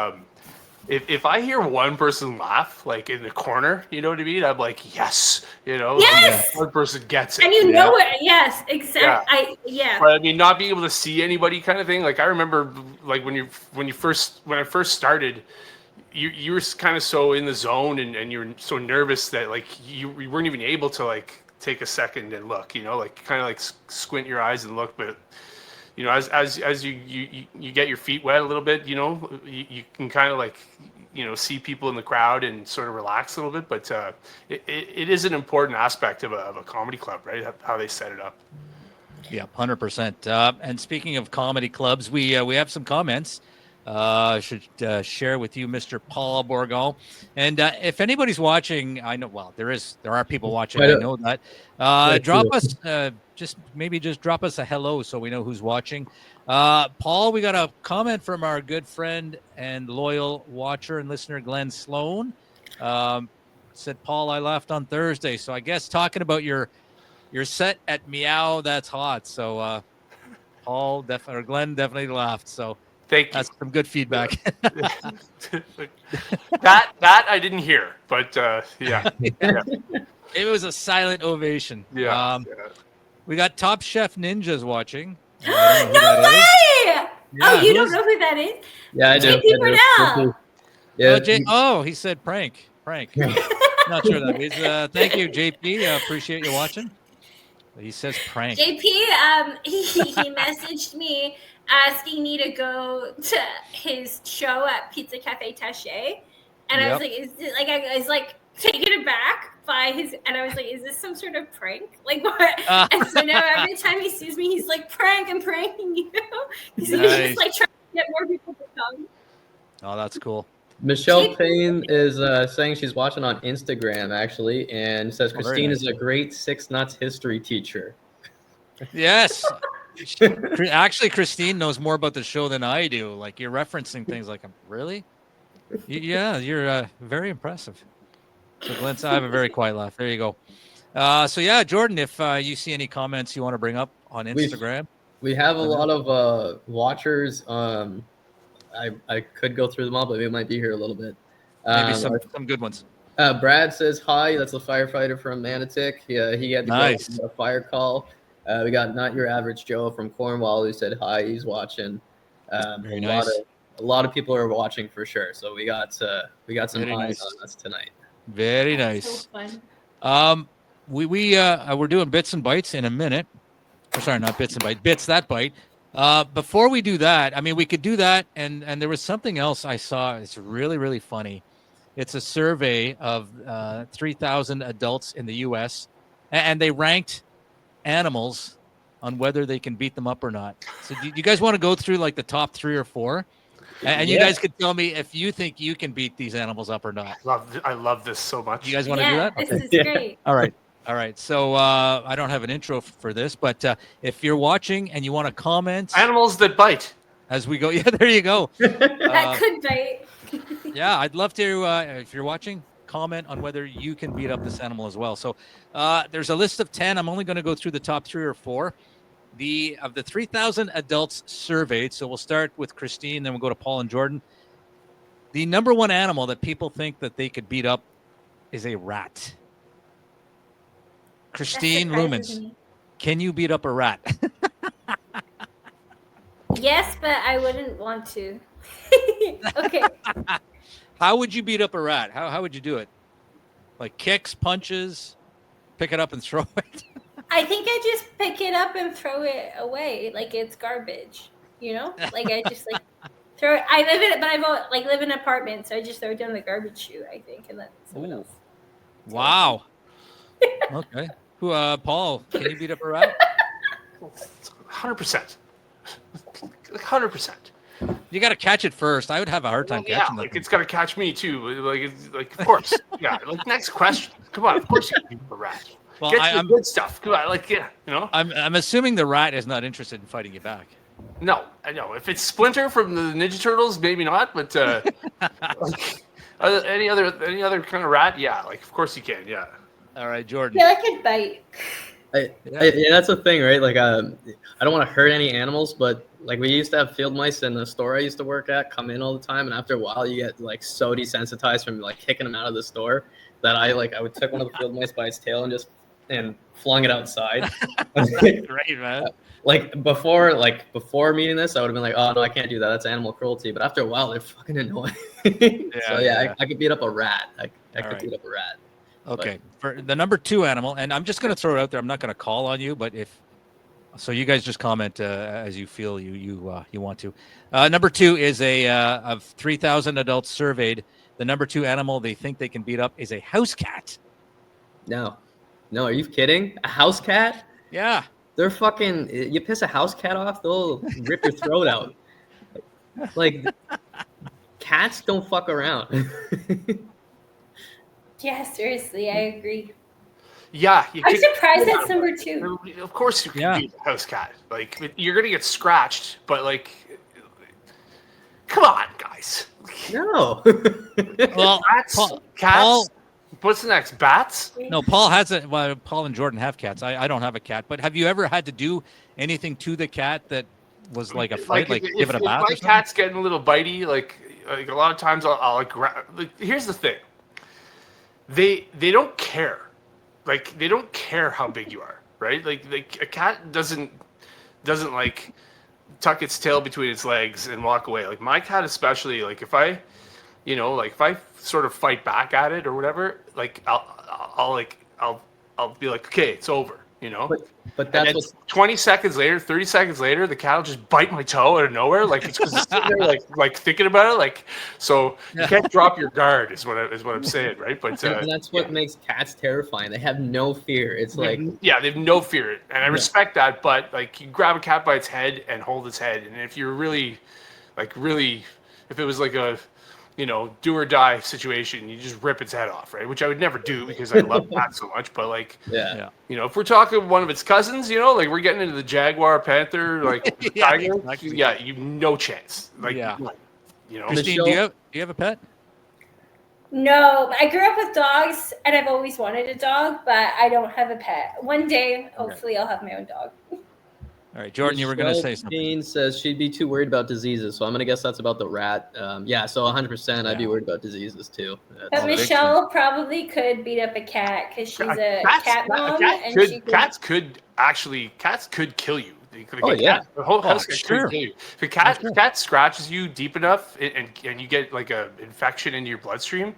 if I hear one person laugh, like in the corner, you know what I mean? I'm like, yes, Yes! One person gets it. And you know it. Yes, exactly. But I mean, not being able to see anybody kind of thing. Like I remember like when I first started, you were kind of so in the zone and you were so nervous that like you weren't even able to like take a second and look, like kind of like squint your eyes and look. But as you get your feet wet a little bit, you can kind of like, see people in the crowd and sort of relax a little bit. But it is an important aspect of a comedy club, right? How they set it up. Yeah, 100%. And speaking of comedy clubs, we have some comments. I should share with you, Mr. Paul Bourgon. And if anybody's watching, I know, well, there are people watching. I know that. Drop us, just drop us a hello so we know who's watching. Paul, we got a comment from our good friend and loyal watcher and listener, Glenn Sloan. Said, Paul, I laughed on Thursday. So I guess talking about your set at Meow, that's hot. So Glenn definitely laughed. So thank you. That's some good feedback. that I didn't hear, but yeah. It was a silent ovation. Yeah. We got Top Chef Ninjas watching. No way! Yeah, you don't know who that is? Yeah, I do. JP Burnell. Yeah. He said prank. Not sure that means. Thank you, JP. Appreciate you watching. He says prank. JP, he messaged me asking me to go to his show at Pizza Cafe Taché, and I was like, "Is it like?" I was like taken aback by his, and I was like, "Is this some sort of prank? Like what?" And so now every time he sees me, he's like, "Prank! I'm pranking you," because he's just like trying to get more people to come. Oh, that's cool. Michelle Payne is saying she's watching on Instagram, actually, and says Christine is a great Six Nuts history teacher. Yes. Actually, Christine knows more about the show than I do. Like, you're referencing things like, really? Yeah, you're very impressive. So, Glenn, I have a very quiet laugh. There you go. So, yeah, Jordan, if you see any comments you want to bring up on Instagram. We have a lot of watchers. I could go through them all, but we might be here a little bit. Maybe some good ones. Brad says hi. That's a firefighter from Manotick. Yeah, he had to go to a fire call. We got Not Your Average Joe from Cornwall who said hi. He's watching. Very nice. A lot of people are watching for sure. So we got some eyes on us tonight. Very nice. So fun. We're doing bits and bites in a minute. Sorry, not bits and bites. Bits that bite. Before we do that, I mean, we could do that, and there was something else I saw. It's really, really funny. It's a survey of 3,000 adults in the U.S., and they ranked animals on whether they can beat them up or not. So do you guys want to go through like the top 3 or 4? And you guys could tell me if you think you can beat these animals up or not. I love this so much. You guys want to do that? This is great. All right. So I don't have an intro for this, but if you're watching and you want to comment, animals that bite as we go. Yeah, there you go. That could bite. Yeah, I'd love to. If you're watching, comment on whether you can beat up this animal as well. So there's a list of 10. I'm only going to go through the top 3 or 4. Of the 3,000 adults surveyed. So we'll start with Christine, then we'll go to Paul and Jordan. The number one animal that people think that they could beat up is a rat. Christine Loomans, can you beat up a rat? Yes, but I wouldn't want to. Okay. How would you beat up a rat? How would you do it? Like kicks, punches? pick it up and throw it? I think I just pick it up and throw it away like it's garbage. You know, like I just like throw it. I live in it, but I live in an apartment, so I just throw it down the garbage chute. I think, and let someone else. Wow. Okay. Who? Paul, can you beat up a rat? 100%. 100%. You got to catch it first. I would have a hard time catching that. Like it's got to catch me too. Like of course. Yeah. Like next question. Come on. Of course you can beat the rat. Well, Get to the good stuff. Come on. Like yeah. You know. I'm assuming the rat is not interested in fighting you back. No, I know. If it's Splinter from the Ninja Turtles, maybe not. But like, any other kind of rat, yeah. Like of course you can. Yeah. All right, Jordan. Yeah, I could bite. Yeah, that's the thing, right? Like, I don't want to hurt any animals, but like we used to have field mice in the store I used to work at come in all the time, and after a while, you get like so desensitized from like kicking them out of the store that I would take one of the field mice by its tail and flung it outside. Great, man. Like before meeting this, I would have been like, oh no, I can't do that. That's animal cruelty. But after a while, they're fucking annoying. I could beat up a rat. I could beat up a rat. Okay, for the number 2 animal, and I'm just going to throw it out there. I'm not going to call on you, but so you guys just comment as you feel you want to. Number 2 is of 3,000 adults surveyed. The number 2 animal they think they can beat up is a house cat. No, are you kidding? A house cat? Yeah, they're fucking. You piss a house cat off, they'll rip your throat out. Like cats don't fuck around. Yeah, seriously, I agree. Yeah, I'm surprised that's number 2. Of course you can beat a house cat. Like you're gonna get scratched, but like, come on, guys. No. well, cats. What's the next? Bats? No, Paul has it. Well, Paul and Jordan have cats. I don't have a cat, but have you ever had to do anything to the cat that was like a fight, like give it a bath? If my cat's getting a little bitey, like a lot of times I'll like here's the thing. They don't care. Like they don't care how big you are, right? Like a cat doesn't like tuck its tail between its legs and walk away. Like my cat especially, like if I sort of fight back at it or whatever, like I'll be like, okay, it's over, you know. But that's what 20 seconds later, 30 seconds later, the cat will just bite my toe out of nowhere, like it's because it's sitting there like thinking about it, like so you can't drop your guard is what I'm saying, right? But and that's what makes cats terrifying. They have no fear. It's like they have no fear, and I respect that. But like you grab a cat by its head and hold its head, and if you're really, if it was like a do or die situation, you just rip its head off, right? Which I would never do because I love cats so much. But like, if we're talking one of its cousins, like we're getting into the jaguar, panther, like tiger, you've no chance. Like, Christine, do you have a pet? No, I grew up with dogs, and I've always wanted a dog, but I don't have a pet. One day, hopefully, I'll have my own dog. All right, Jordan, you were going to say something. Christine says she'd be too worried about diseases, so I'm going to guess that's about the rat. So 100%, I'd be worried about diseases too. But Michelle probably could beat up a cat because she's a cat mom, cats could kill you. The whole house could kill you. If a cat scratches you deep enough and you get like a infection into your bloodstream,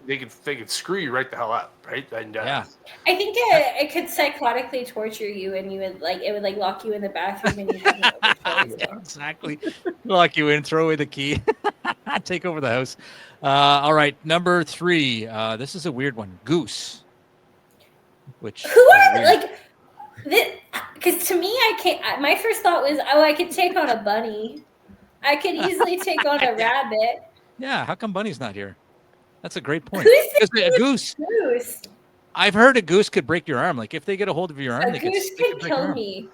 they could screw you right the hell up, right? And I think it could psychotically torture you, and it would lock you in the bathroom, and you have no control. Exactly, lock you in, throw away the key, take over the house. All right, number 3. This is a weird one. Goose. Which because to me, I can't. My first thought was, I could take on a bunny. I could easily take on a rabbit. Yeah, how come Bunny's not here? That's a great point. A goose. I've heard a goose could break your arm. Like if they get a hold of your arm, a goose could kill me.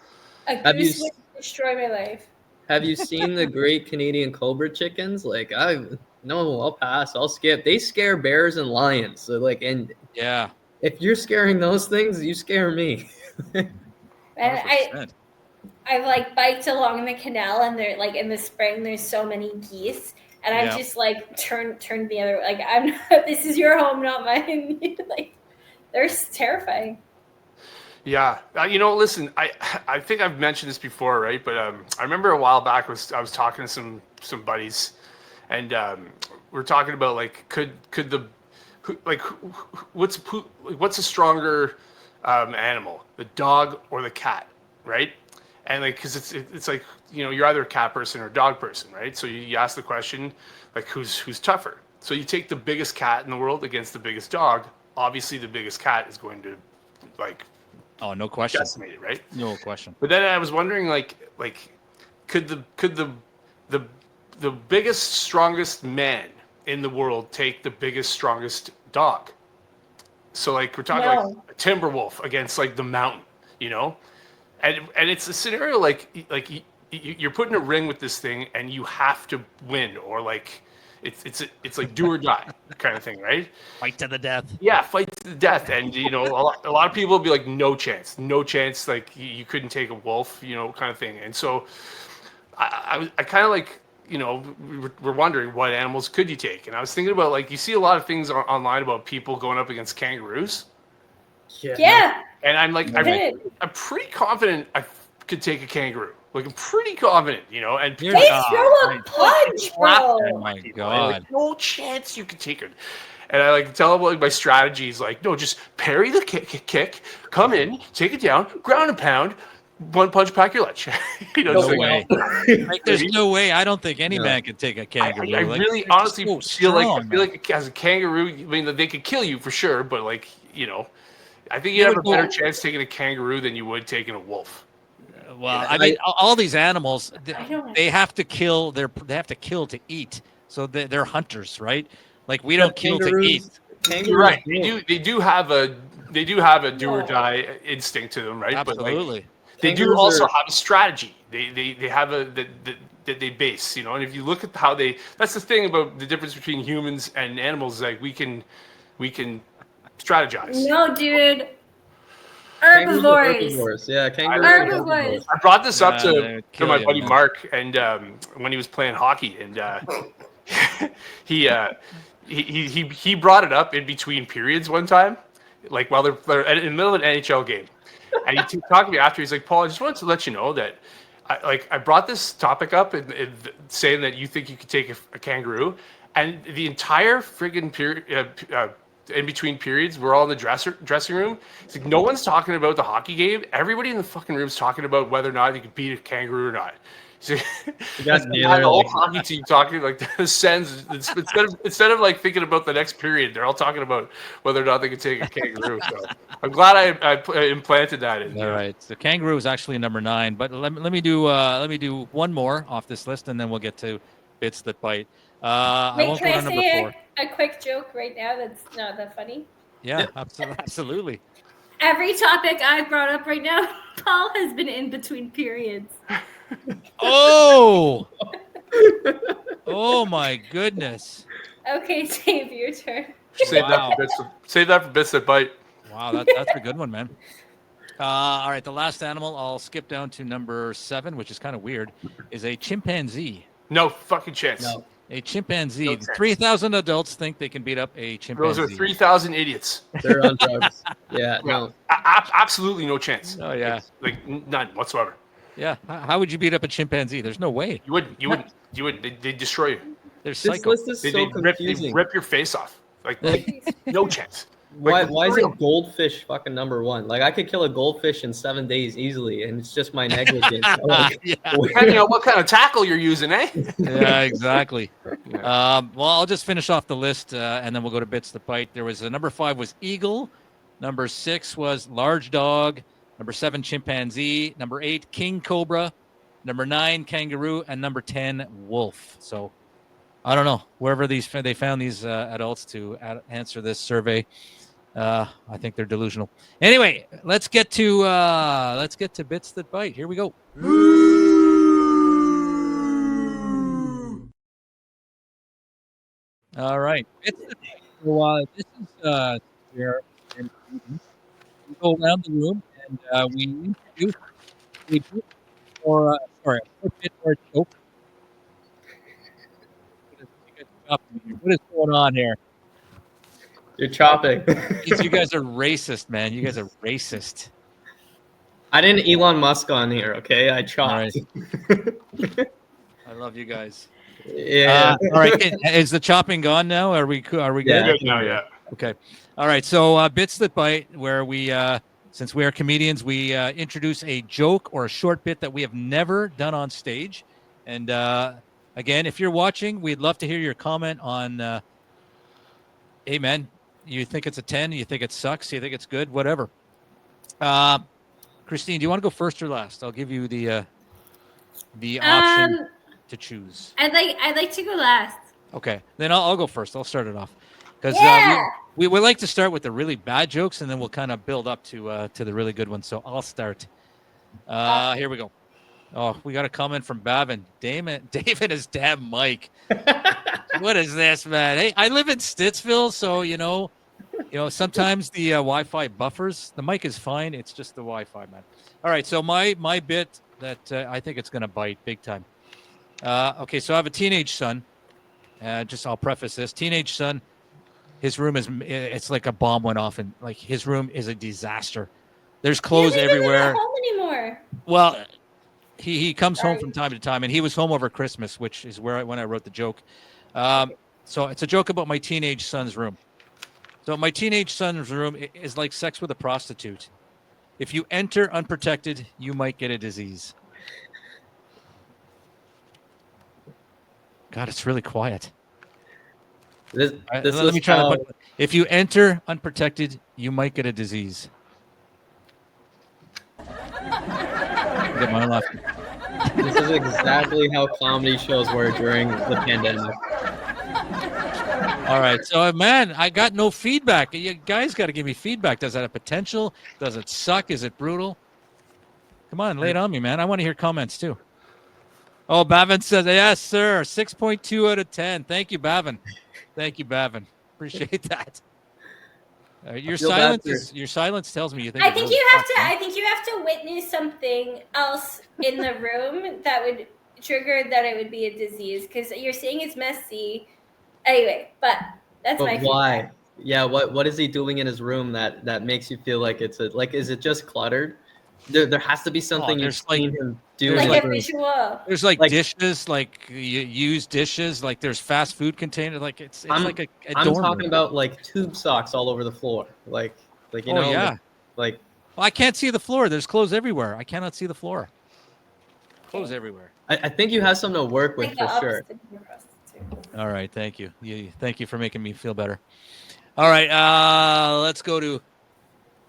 A goose would destroy my life. Have you seen the Great Canadian Cobra chickens? Like I'll pass. I'll skip. They scare bears and lions. So if you're scaring those things, you scare me. And I've biked along the canal, and they're like in the spring. There's so many geese. And I just turn the other way. Like I'm not. This is your home, not mine. They're terrifying. Yeah, listen. I think I've mentioned this before, right? But I remember a while back I was talking to some buddies, and we're talking about like could the what's a stronger animal, the dog or the cat, right? And like, because it's like, you're either a cat person or a dog person, right? So you ask the question, like, who's tougher? So you take the biggest cat in the world against the biggest dog. Obviously, the biggest cat is going to like, Oh, no question. decimate it, right? No question. But then I was wondering, like, could the biggest, strongest man in the world take the biggest, strongest dog? So like, we're talking like a timber wolf against like the mountain, and it's a scenario like you're put in a ring with this thing and you have to win, or like it's like do or die kind of thing, right? Fight to the death. Yeah, fight to the death. And a lot of people will be like, no chance, like you couldn't take a wolf, kind of thing. And so I kind of like, we're wondering what animals could you take. And I was thinking about, like, you see a lot of things online about people going up against kangaroos. Yeah. And I'm like, I'm pretty confident I could take a kangaroo. Like, I'm pretty confident, and They throw a punch, bro. Oh my God. like, no chance you could take it. And I like tell them like my strategy is like, no, just parry the kick, come in, take it down, ground and pound, one punch, pack your lunch. No way. Like, there's no way. I don't think any man could take a kangaroo. I Like, really they're honestly so feel strong, like as a kangaroo, I mean, they could kill you for sure, but like, I think you have a better chance taking a kangaroo than you would taking a wolf. Well, I mean, all these animals, they have to kill. They have to kill to eat. So they're hunters, right? Like, we don't kill to eat. You're right. They do have a do or die instinct to them, right? Absolutely. But like, they do also have a strategy. They have that they base, and if you look at how that's the thing about the difference between humans and animals. Like, we can strategize. No, dude. Herbivores. Yeah, Herbivores. I brought this up to my buddy Mark, and when he was playing hockey, and he brought it up in between periods one time, like while they're in the middle of an NHL game, and he talked to me after. He's like, Paul, I just wanted to let you know that I brought this topic up and saying that you think you could take a kangaroo, and the entire friggin' period. In between periods, we're all in the dressing room. It's like, no one's talking about the hockey game. Everybody in the fucking room is talking about whether or not you can beat a kangaroo or not. So, the whole hockey team talking like the Sens. Instead of like thinking about the next period, they're all talking about whether or not they can take a kangaroo. So I'm glad I implanted that in. All right, the kangaroo is actually number 9, but let me do one more off this list, and then we'll get to bits that bite. I won't go to number 4. A quick joke right now that's not that funny? Yeah, absolutely. Every topic I brought up right now, Paul has been in between periods. Oh! Oh my goodness. Okay, Dave, your turn. Save that for bits that bite. Wow, that's a good one, man. All right, the last animal, I'll skip down to number 7, which is kind of weird, is a chimpanzee. No fucking chance. No. A chimpanzee. No 3,000 adults think they can beat up a chimpanzee. Those are 3,000 idiots. They're on drugs. Yeah, no. Absolutely no chance. Oh, yeah. Like none whatsoever. Yeah. How would you beat up a chimpanzee? There's no way. You wouldn't. They destroy you. They're psycho. This list is so confusing. They rip your face off. Like, no chance. Why is it goldfish fucking number 1? Like, I could kill a goldfish in 7 days easily, and it's just my negligence. Depending on what kind of tackle you're using, eh? Yeah, exactly. Well, I'll just finish off the list, and then we'll go to bits to bite. There was number 5 was eagle. Number 6 was large dog. Number 7, chimpanzee. Number 8, king cobra. Number 9, kangaroo. And number 10, wolf. So I don't know. Wherever they found these adults to answer this survey, I think they're delusional. Anyway, let's get to bits that bite. Here we go. All right. Bits that bite. So, this is where we go around the room and we introduce a bit or a bit or a joke. What is going on here? You're chopping. You guys are racist, man. You guys are racist. I didn't Elon Musk on here, okay? I chopped. Right. I love you guys. Yeah. All right. Is the chopping gone now? Are we good? now, yeah. Okay. All right. So Bits That Bite, where we, since we are comedians, we introduce a joke or a short bit that we have never done on stage. And again, if you're watching, we'd love to hear your comment on, hey, man, you think it's a 10? You think it sucks? You think it's good? Whatever. Christine, do you want to go first or last? I'll give you the option to choose. I'd like to go last. Okay, then I'll go first. I'll start it off because Yeah. we like to start with the really bad jokes and then we'll kind of build up to the really good ones. So I'll start. Here we go. Oh, we got a comment from Bavin. David is damn Mike. What is this, man? Hey, I live in Stittsville, so you know, sometimes the Wi-Fi buffers. The mic is fine. It's just the Wi-Fi, man. All right, so my bit that I think it's gonna bite big time. Okay, so I have a teenage son. I'll preface this. Teenage son, his room it's like a bomb went off, and like his room is a disaster. There's clothes everywhere. Not home anymore. Well, he comes home from time to time, and he was home over Christmas, which is when I wrote the joke. So it's a joke about my teenage son's room. So my teenage son's room is like sex with a prostitute. If you enter unprotected, you might get a disease. God, it's really quiet. Let me try to put. If you enter unprotected, you might get a disease. Get my laugh. This is exactly how comedy shows were during the pandemic. All right, so man, I got no feedback. You guys got to give me feedback. Does that have potential? Does it suck? Is it brutal? Come on, lay it on me, man. I want to hear comments too. Oh, Bavin says, yes, sir. 6.2 out of 10. Thank you, Bavin. Thank you, Bavin. Appreciate that. Your silence tells me you think. I think you have to witness something else in the room that would trigger that it would be a disease, because you're saying it's messy. Anyway, but my why? feedback. Yeah, what is he doing in his room that makes you feel like is it just cluttered? There has to be something you've seen him do. Like a visual. There's like dishes, like used dishes, like there's fast food containers, like it's like a I'm dorm talking room. about like tube socks all over the floor, like you know. Yeah. Like well, I can't see the floor. There's clothes everywhere. I cannot see the floor. Clothes everywhere. I think you have something to work with for sure. All right, thank you. Thank you for making me feel better. All right, let's go to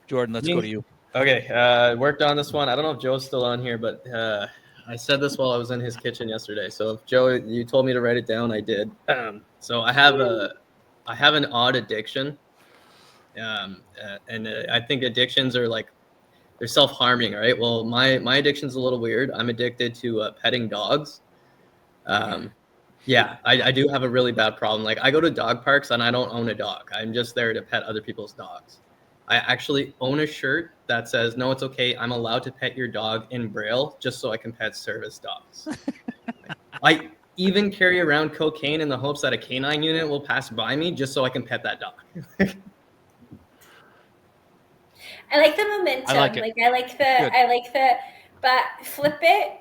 Jordan. Let's go to you. Okay, worked on this one. I don't know if Joe's still on here, but I said this while I was in his kitchen yesterday. So if Joe, you told me to write it down, I did. So I have an odd addiction, and I think addictions are like they're self-harming, right? Well, my addiction's a little weird. I'm addicted to petting dogs. Yeah, I do have a really bad problem. Like I go to dog parks and I don't own a dog. I'm just there to pet other people's dogs. I actually own a shirt that says, no, it's okay. I'm allowed to pet your dog in Braille just so I can pet service dogs. I even carry around cocaine in the hopes that a canine unit will pass by me just so I can pet that dog. I like the momentum. I like the, but flip it.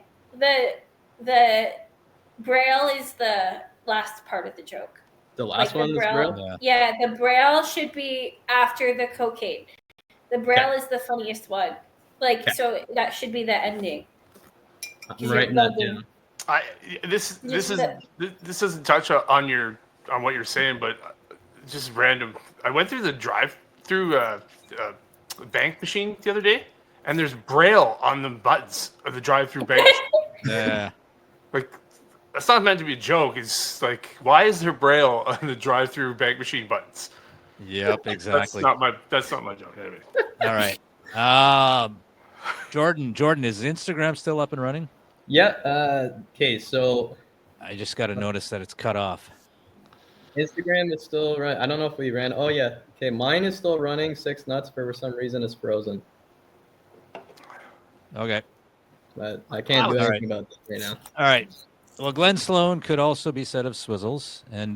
The Braille is the last part of the joke. The last one is Braille? Yeah, the Braille should be after the cocaine. The Braille is the funniest one. So that should be the ending. I'm writing that down. This doesn't touch on what you're saying, but just random. I went through the drive-through bank machine the other day, and there's Braille on the buttons of the drive-through bank. Yeah. Like, that's not meant to be a joke. It's like, why is there Braille on the drive-through bank machine buttons? Yep, exactly. That's not my joke. Anyway. All right. Jordan, is Instagram still up and running? Yeah. Okay, so I just got to notice that it's cut off. Instagram is still running. I don't know if we ran. Oh yeah. Okay, mine is still running. 6 Nuts for some reason is frozen. Okay. But I can't do anything about that right now. All right. Well, Glenn Sloan could also be said of Swizzles. And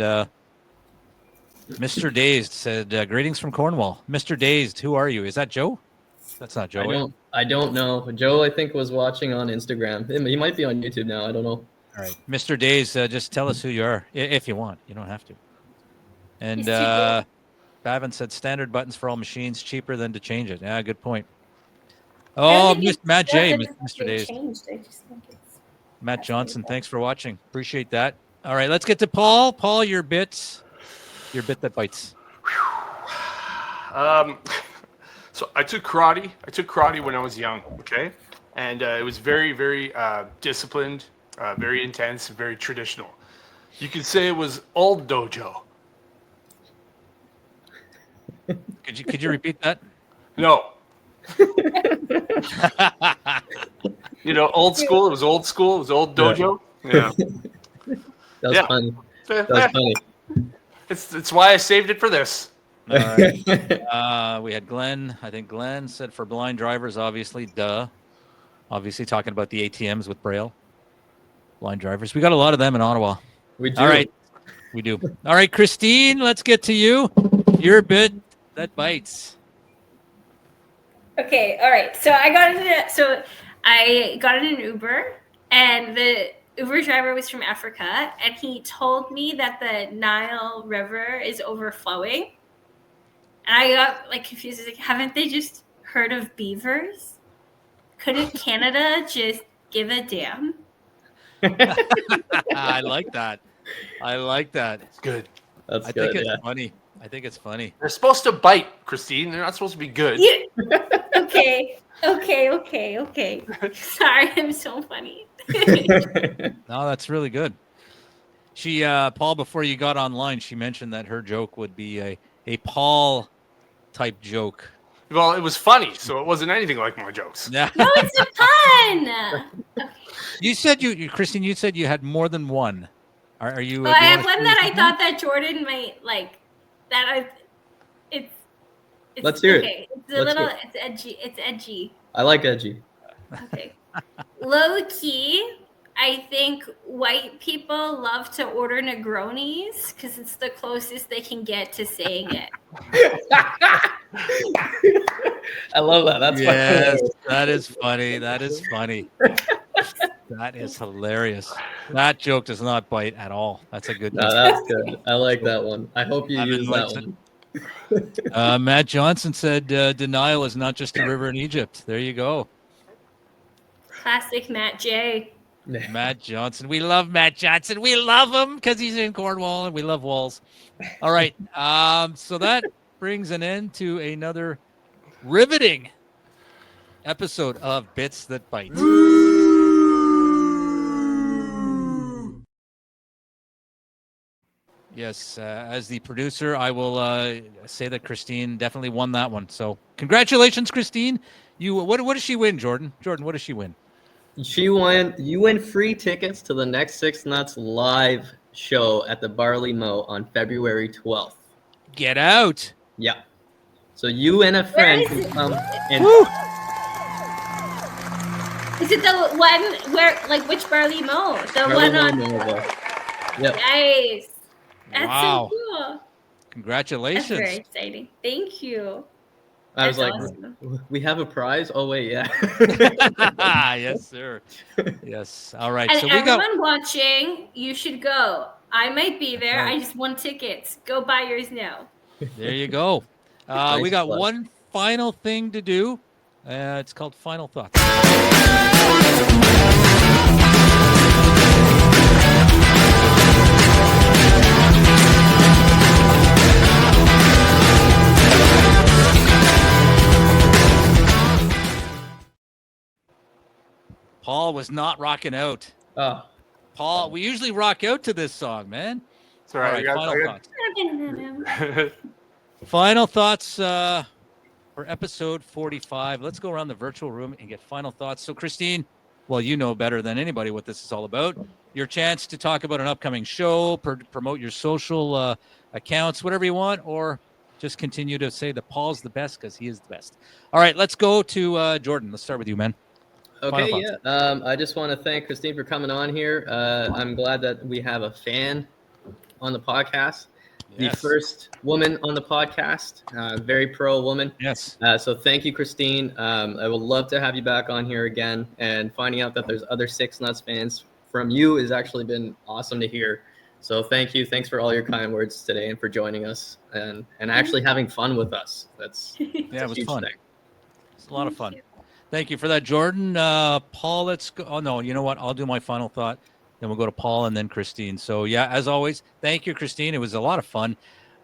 Mr. Dazed said, greetings from Cornwall. Mr. Dazed, who are you? Is that Joe? That's not Joe. I don't know. Joe, I think, was watching on Instagram. He might be on YouTube now. I don't know. All right. Mr. Dazed, just tell us who you are, if you want. You don't have to. And Bavin said standard buttons for all machines, cheaper than to change it. Yeah, good point. I Oh, don't think it's Matt J, that it's Mr. been Days. changed. I just think it's Matt Johnson, fascinating. thanks for watching. Appreciate that. All right, let's get to Paul. Paul, your bit that bites. So I took karate. I took karate when I was young. Okay, and it was very, very disciplined, very intense, very traditional. You could say it was old dojo. Could you repeat that? No, old school. It was old school. It was old dojo. Yeah, That was Yeah. funny. That was funny. It's why I saved it for this. All right. We had Glenn. I think Glenn said for blind drivers, obviously, duh. Obviously, talking about the ATMs with Braille. Blind drivers. We got a lot of them in Ottawa. We do. All right. We do. All right, Christine, let's get to you. Your bit that bites. Okay, all right. So I got in an Uber, and the Uber driver was from Africa, and he told me that the Nile River is overflowing. And I got like confused. Like, haven't they just heard of beavers? Couldn't Canada just give a damn? I like that. I like that. It's good. That's I good. think it's Yeah. funny. I think it's funny. They're supposed to bite, Christine. They're not supposed to be good. Okay. Sorry, I'm so funny. No, that's really good. She, Paul, before you got online, she mentioned that her joke would be a Paul type joke. Well, it was funny, so it wasn't anything like my jokes. Yeah. No, it's a pun. You said Christine, you said you had more than one. Are you? Well, do I you have wanna one share that I with me? thought that Jordan might like. It's Let's hear it. okay. It's a Let's little. hear It's edgy. I like edgy. Okay. Low key, I think white people love to order Negronis because it's the closest they can get to saying it. I love that. That's Yes, funny. that is funny. That is funny. That is hilarious. That joke does not bite at all. That's a good No, one. that's good. I like that one. I hope you Evan use that likes it. one. Matt Johnson said denial is not just a river in Egypt. There you go. Classic Matt J. Matt Johnson. We love Matt Johnson. We love him because he's in Cornwall and we love walls. All right. So that brings an end to another riveting episode of Bits That Bite. Yes, as the producer, I will say that Christine definitely won that one. So congratulations, Christine. What does she win, Jordan? Jordan, what does she win? You win free tickets to the next Six Nuts live show at the Barley Mow on February 12th. Get out. Yeah. So you and a friend is can it? come and Woo! Is it the one where, like, which Barley Mow? The Barley one Mow on. Nova. Yep. Nice. That's Wow. so cool. That's Congratulations. very exciting. Thank you. I was That's like, awesome. we have a prize? Oh, wait, yeah. Yes, sir. Yes. All right. And So we everyone got. watching, you should go. I might be there. Right. I just won tickets. Go buy yours now. There you go. We Nice got plug. one final thing to do. It's called Final Thoughts. Paul was not rocking out. Oh, Paul, we usually rock out to this song, man. It's all right. Final I thoughts. got- Final thoughts for episode 45. Let's go around the virtual room and get final thoughts. So, Christine, well, you know better than anybody what this is all about. Your chance to talk about an upcoming show, promote your social accounts, whatever you want, or just continue to say that Paul's the best because he is the best. All right, let's go to Jordan. Let's start with you, man. okay, Final yeah. I just want to thank Christine for coming on here. I'm glad that we have a fan on the podcast. The Yes. first woman on the podcast, very pro woman. Yes. So thank you, Christine. I would love to have you back on here again. And finding out that there's other Six Nuts fans from you has actually been awesome to hear. So thank you. Thanks for all your kind words today and for joining us and actually having fun with us. That's Yeah, it was a huge fun. thing. It's a lot of fun. Thank you for that, Jordan. Paul, let's go. Oh, no, you know what? I'll do my final thought. Then we'll go to Paul and then Christine. So, yeah, as always, thank you, Christine. It was a lot of fun.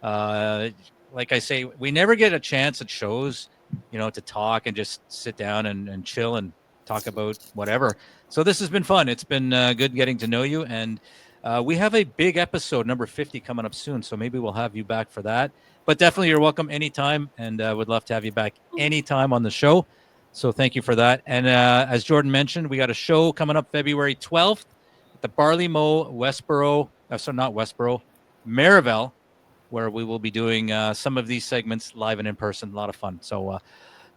Like I say, we never get a chance at shows, to talk and just sit down and chill and talk about whatever. So this has been fun. It's been good getting to know you. And we have a big episode, number 50, coming up soon. So maybe we'll have you back for that. But definitely you're welcome anytime. And would love to have you back anytime on the show. So thank you for that. And as Jordan mentioned, we got a show coming up February 12th at the Barley Mow, Westboro. Not Westboro, Maryville, where we will be doing some of these segments live and in person. A lot of fun. So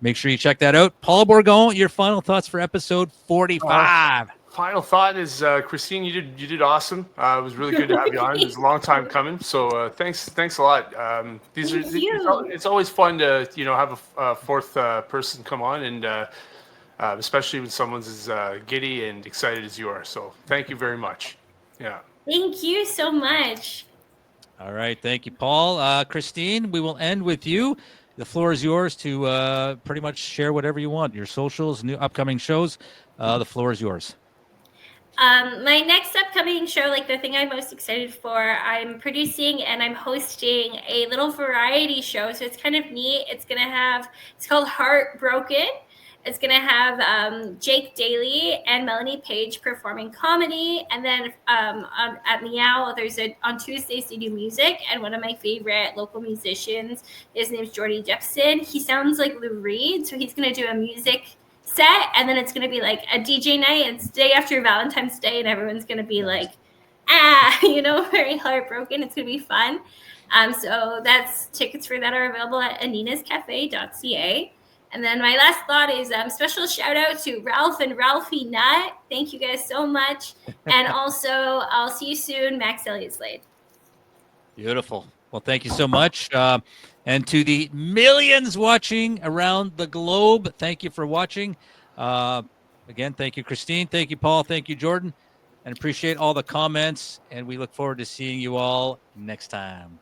make sure you check that out. Paul Bourgon, your final thoughts for episode 45. Final thought is, Christine, you did awesome. It was really good to have you on. It was a long time coming, so thanks a lot. It's always fun to have a fourth person come on, and especially when someone's as giddy and excited as you are. So thank you very much. Yeah. Thank you so much. All right, thank you, Paul. Christine, we will end with you. The floor is yours to pretty much share whatever you want. Your socials, new upcoming shows. The floor is yours. My next upcoming show, like the thing I'm most excited for, I'm producing and I'm hosting a little variety show. So it's kind of neat. It's called Heartbroken. It's going to have Jake Daly and Melanie Page performing comedy. And then at Meow, on Tuesdays they do music. And one of my favorite local musicians, his name's Jordy Jepson. He sounds like Lou Reed. So he's going to do a music set, and then it's going to be like a DJ night. It's day after Valentine's Day, and everyone's going to be like, very heartbroken. It's going to be fun. So tickets for that are available at aninascafe.ca. And then my last thought is special shout out to Ralph and Ralphie Nut. Thank you guys so much. And also, I'll see you soon, Max Elliott Slade. Beautiful. Well, thank you so much. And to the millions watching around the globe, thank you for watching. Again, thank you, Christine. Thank you, Paul. Thank you, Jordan. And appreciate all the comments. And we look forward to seeing you all next time.